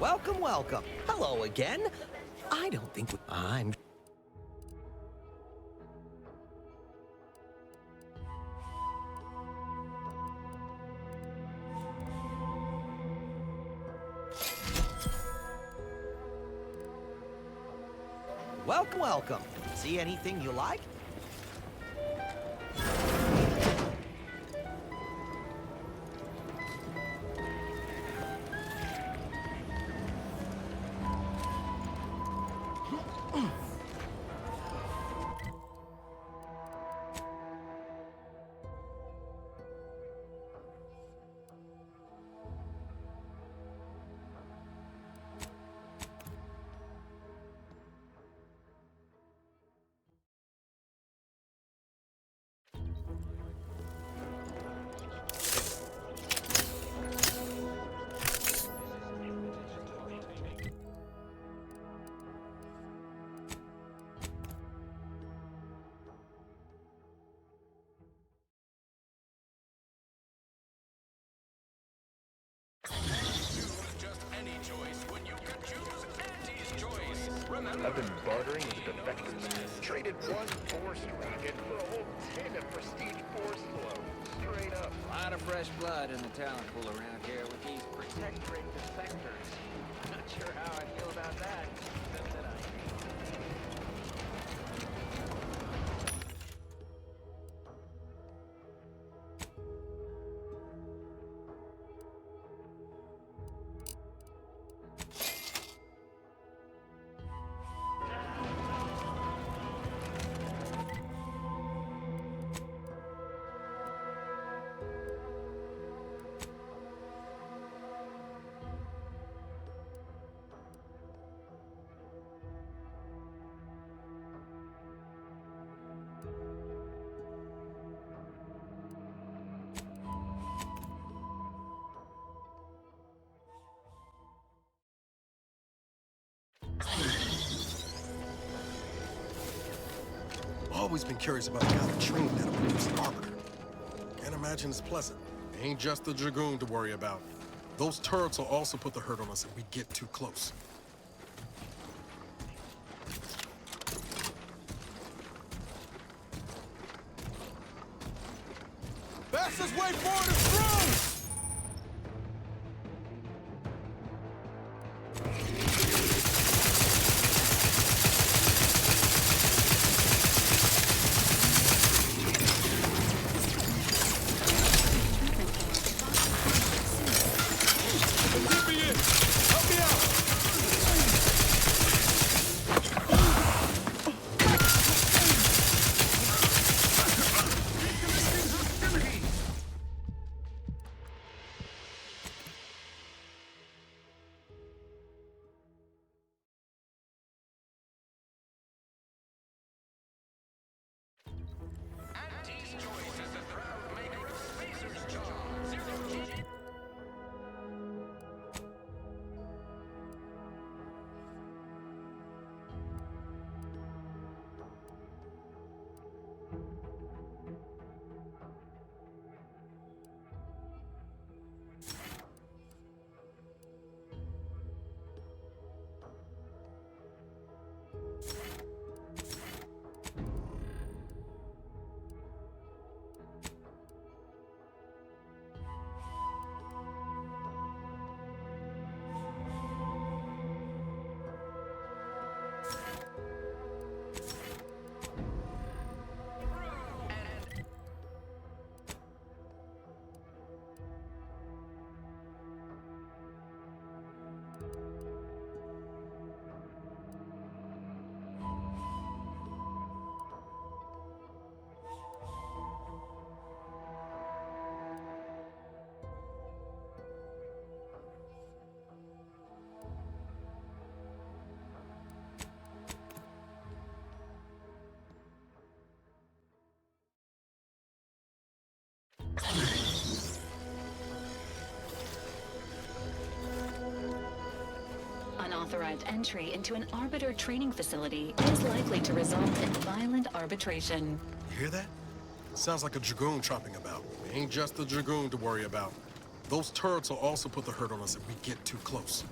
Welcome, welcome. Hello again. I don't think I'm... Welcome, welcome. See anything you like? I've been bartering with defectors. Traded one force rocket for a whole tin of prestige force flow. Straight up. A lot of fresh blood in the talent pool around here with these protectorate defectors. Not sure how I feel about that, except that I... Always been curious about the kind of training that'll produce an arbiter. Can't imagine it's pleasant. It ain't just the Dragoon to worry about. Those turrets will also put the hurt on us if we get too close. Fastest way forward is through! Unauthorized entry into an Arbiter training facility is likely to result in violent arbitration. You hear that? Sounds like a Dragoon tropping about. It ain't just the Dragoon to worry about. Those turrets will also put the hurt on us if we get too close.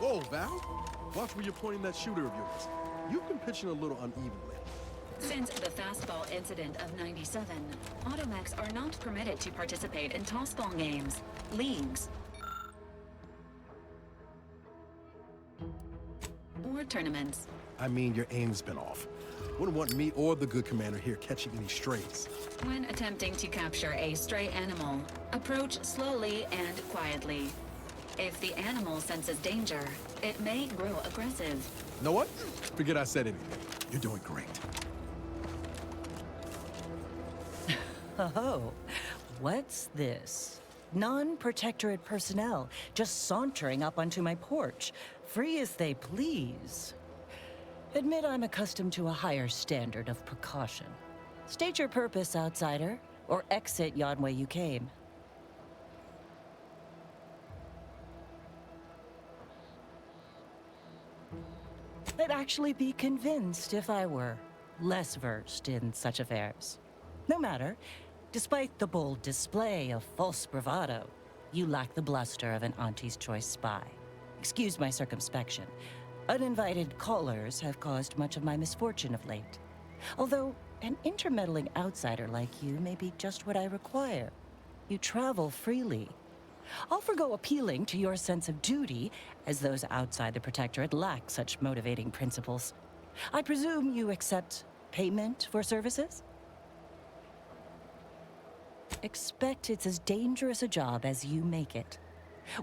Whoa, Val. Watch where you're pointing that shooter of yours. You've been pitching a little unevenly. Since the fastball incident of '97, automechs are not permitted to participate in tossball games, leagues, or tournaments. I mean, your aim's been off. Wouldn't want me or the good commander here catching any strays. When attempting to capture a stray animal, approach slowly and quietly. If the animal senses danger, it may grow aggressive. Know what? Forget I said anything. You're doing great. Oh, what's this? Non-protectorate personnel just sauntering up onto my porch, free as they please. Admit I'm accustomed to a higher standard of precaution. State your purpose, outsider, or exit yon way you came. I'd actually be convinced if I were less versed in such affairs. No matter, despite the bold display of false bravado, you lack the bluster of an Auntie's Choice spy. Excuse my circumspection. Uninvited callers have caused much of my misfortune of late. Although, an intermeddling outsider like you may be just what I require. You travel freely. I'll forgo appealing to your sense of duty, as those outside the Protectorate lack such motivating principles. I presume you accept payment for services? Expect it's as dangerous a job as you make it.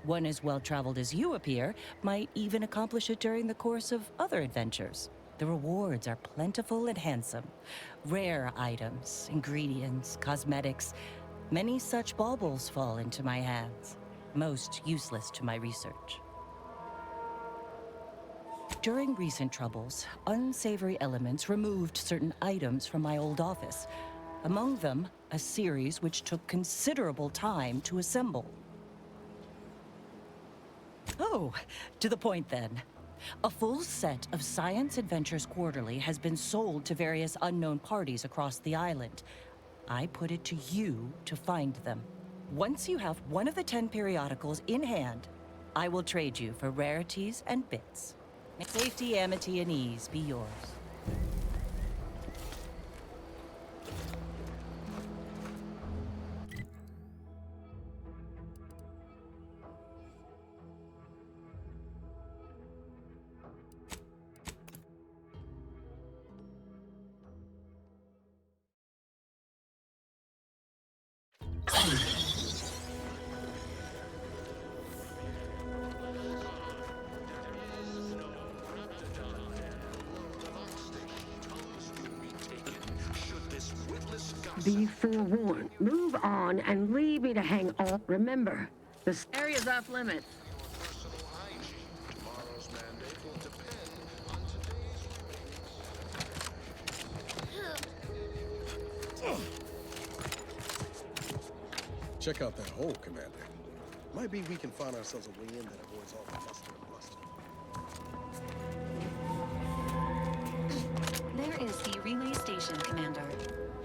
One as well-traveled as you appear might even accomplish it during the course of other adventures. The rewards are plentiful and handsome. Rare items, ingredients, cosmetics. Many such baubles fall into my hands, most useless to my research. During recent troubles, unsavory elements removed certain items from my old office. Among them, a series which took considerable time to assemble. Oh, to the point then. A full set of Science Adventures Quarterly has been sold to various unknown parties across the island. I put it to you to find them. Once you have one of the 10 periodicals in hand, I will trade you for rarities and bits. May safety, amity, and ease be yours. Be forewarned. Move on and leave me to hang all. Remember, this area's off limits. Check out that hole, Commander. Might be we can find ourselves a way in that avoids all the bluster and bluster. There is the relay station, Commander.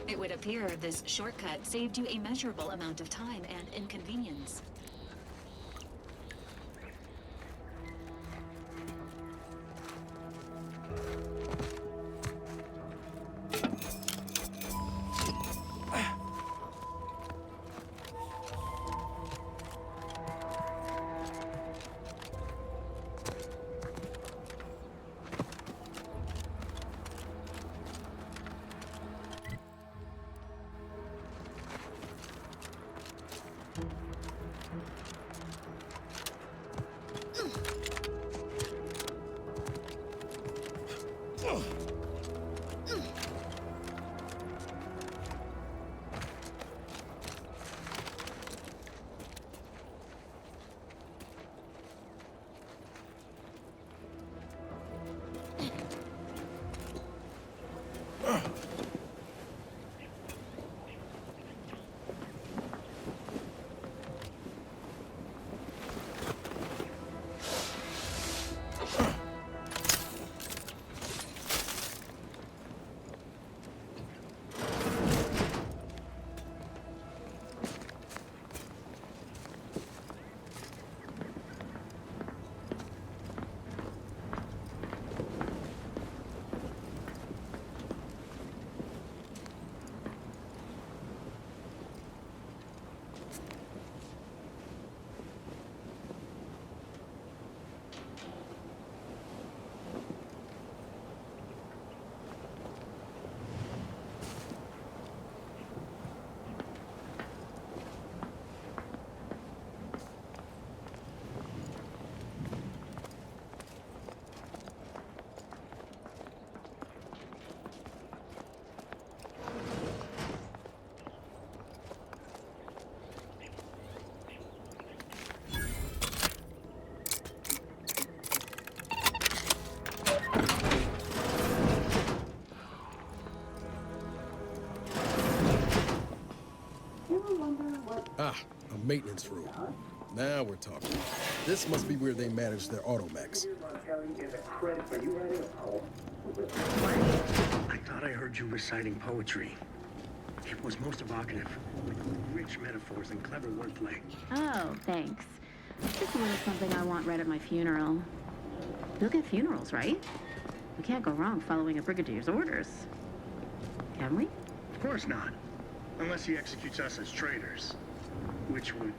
It would appear this shortcut saved you a measurable amount of time and inconvenience. Maintenance room. Now we're talking. This must be where they manage their automechs. I thought I heard you reciting poetry. It was most evocative, with rich metaphors and clever wordplay. Oh, thanks. Just a little something I want read at my funeral. You'll get funerals, right? We can't go wrong following a brigadier's orders. Can we? Of course not. Unless he executes us as traitors. Which would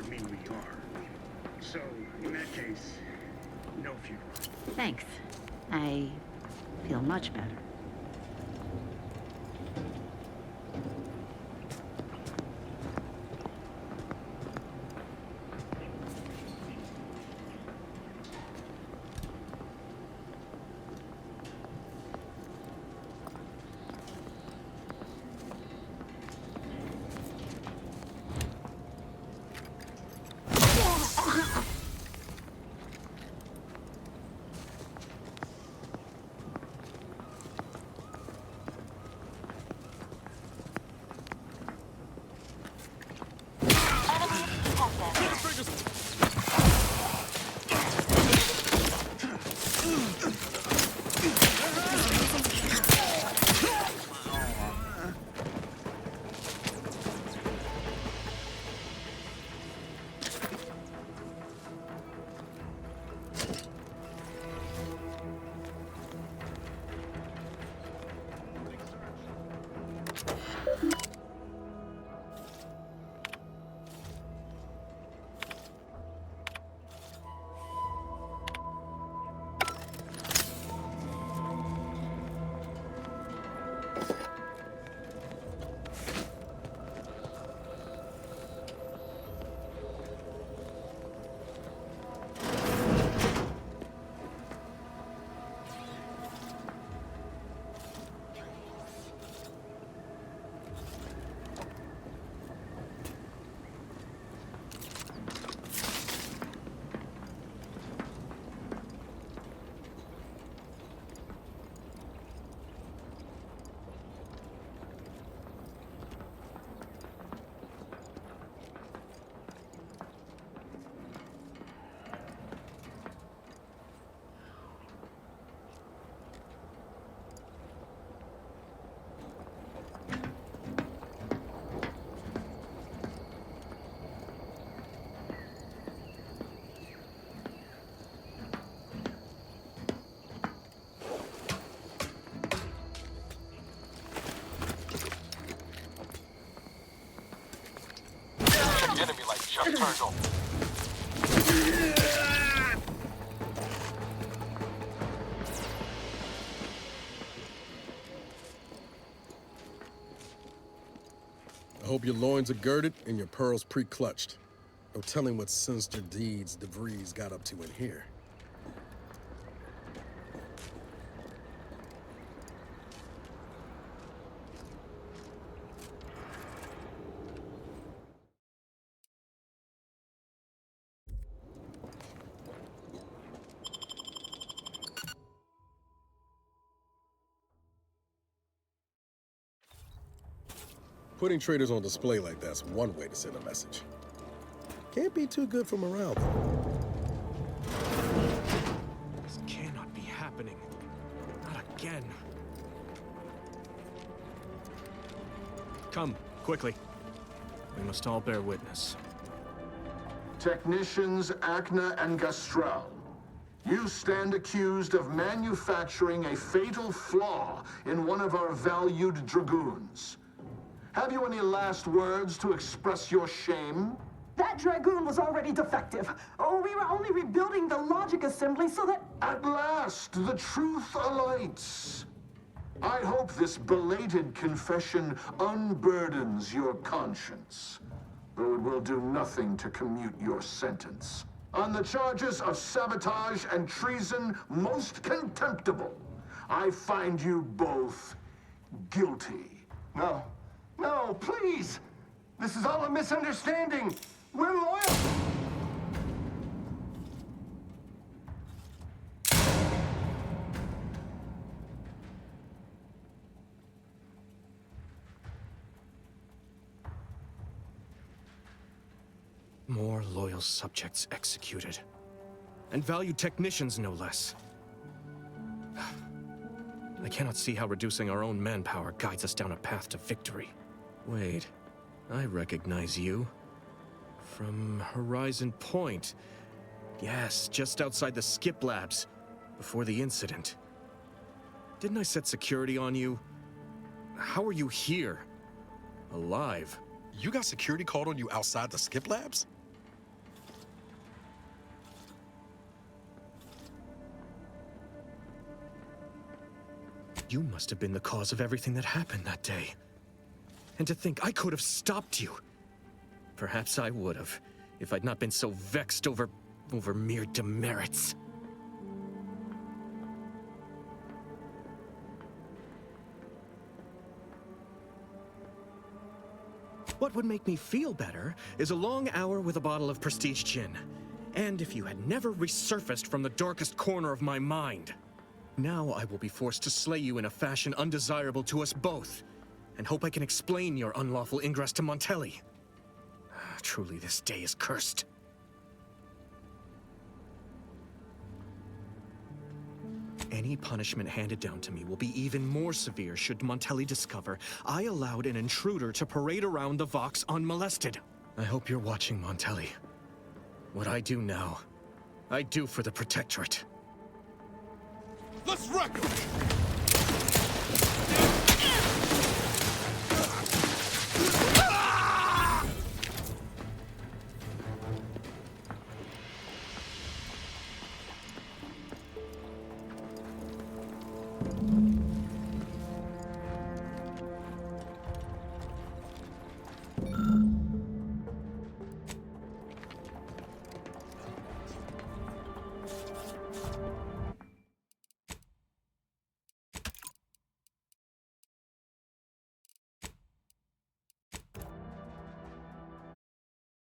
mean we are. So, in that case, no funeral. Thanks. I feel much better. Enemy light just turned on. I hope your loins are girded and your pearls pre-clutched. No telling what sinister deeds DeVries got up to in here. Putting traitors on display like that's one way to send a message. Can't be too good for morale, though. This cannot be happening. Not again. Come, quickly. We must all bear witness. Technicians Acna and Gastrell, you stand accused of manufacturing a fatal flaw in one of our valued dragoons. Have you any last words to express your shame? That Dragoon was already defective. Oh, we were only rebuilding the logic assembly so that... At last, the truth alights. I hope this belated confession unburdens your conscience, though it will do nothing to commute your sentence. On the charges of sabotage and treason most contemptible, I find you both guilty. No. No, please! This is all a misunderstanding! We're loyal! More loyal subjects executed. And valued technicians, no less. I cannot see how reducing our own manpower guides us down a path to victory. Wait, I recognize you. From Horizon Point. Yes, just outside the Skip Labs, before the incident. Didn't I set security on you? How are you here? Alive? You got security called on you outside the Skip Labs? You must have been the cause of everything that happened that day. And to think I could have stopped you. Perhaps I would have, if I'd not been so vexed over mere demerits. What would make me feel better is a long hour with a bottle of Prestige Gin. And if you had never resurfaced from the darkest corner of my mind. Now I will be forced to slay you in a fashion undesirable to us both, and hope I can explain your unlawful ingress to Montelli. Truly, this day is cursed. Any punishment handed down to me will be even more severe should Montelli discover I allowed an intruder to parade around the Vox unmolested. I hope you're watching, Montelli. What I do now, I do for the Protectorate. Let's wreck 'em!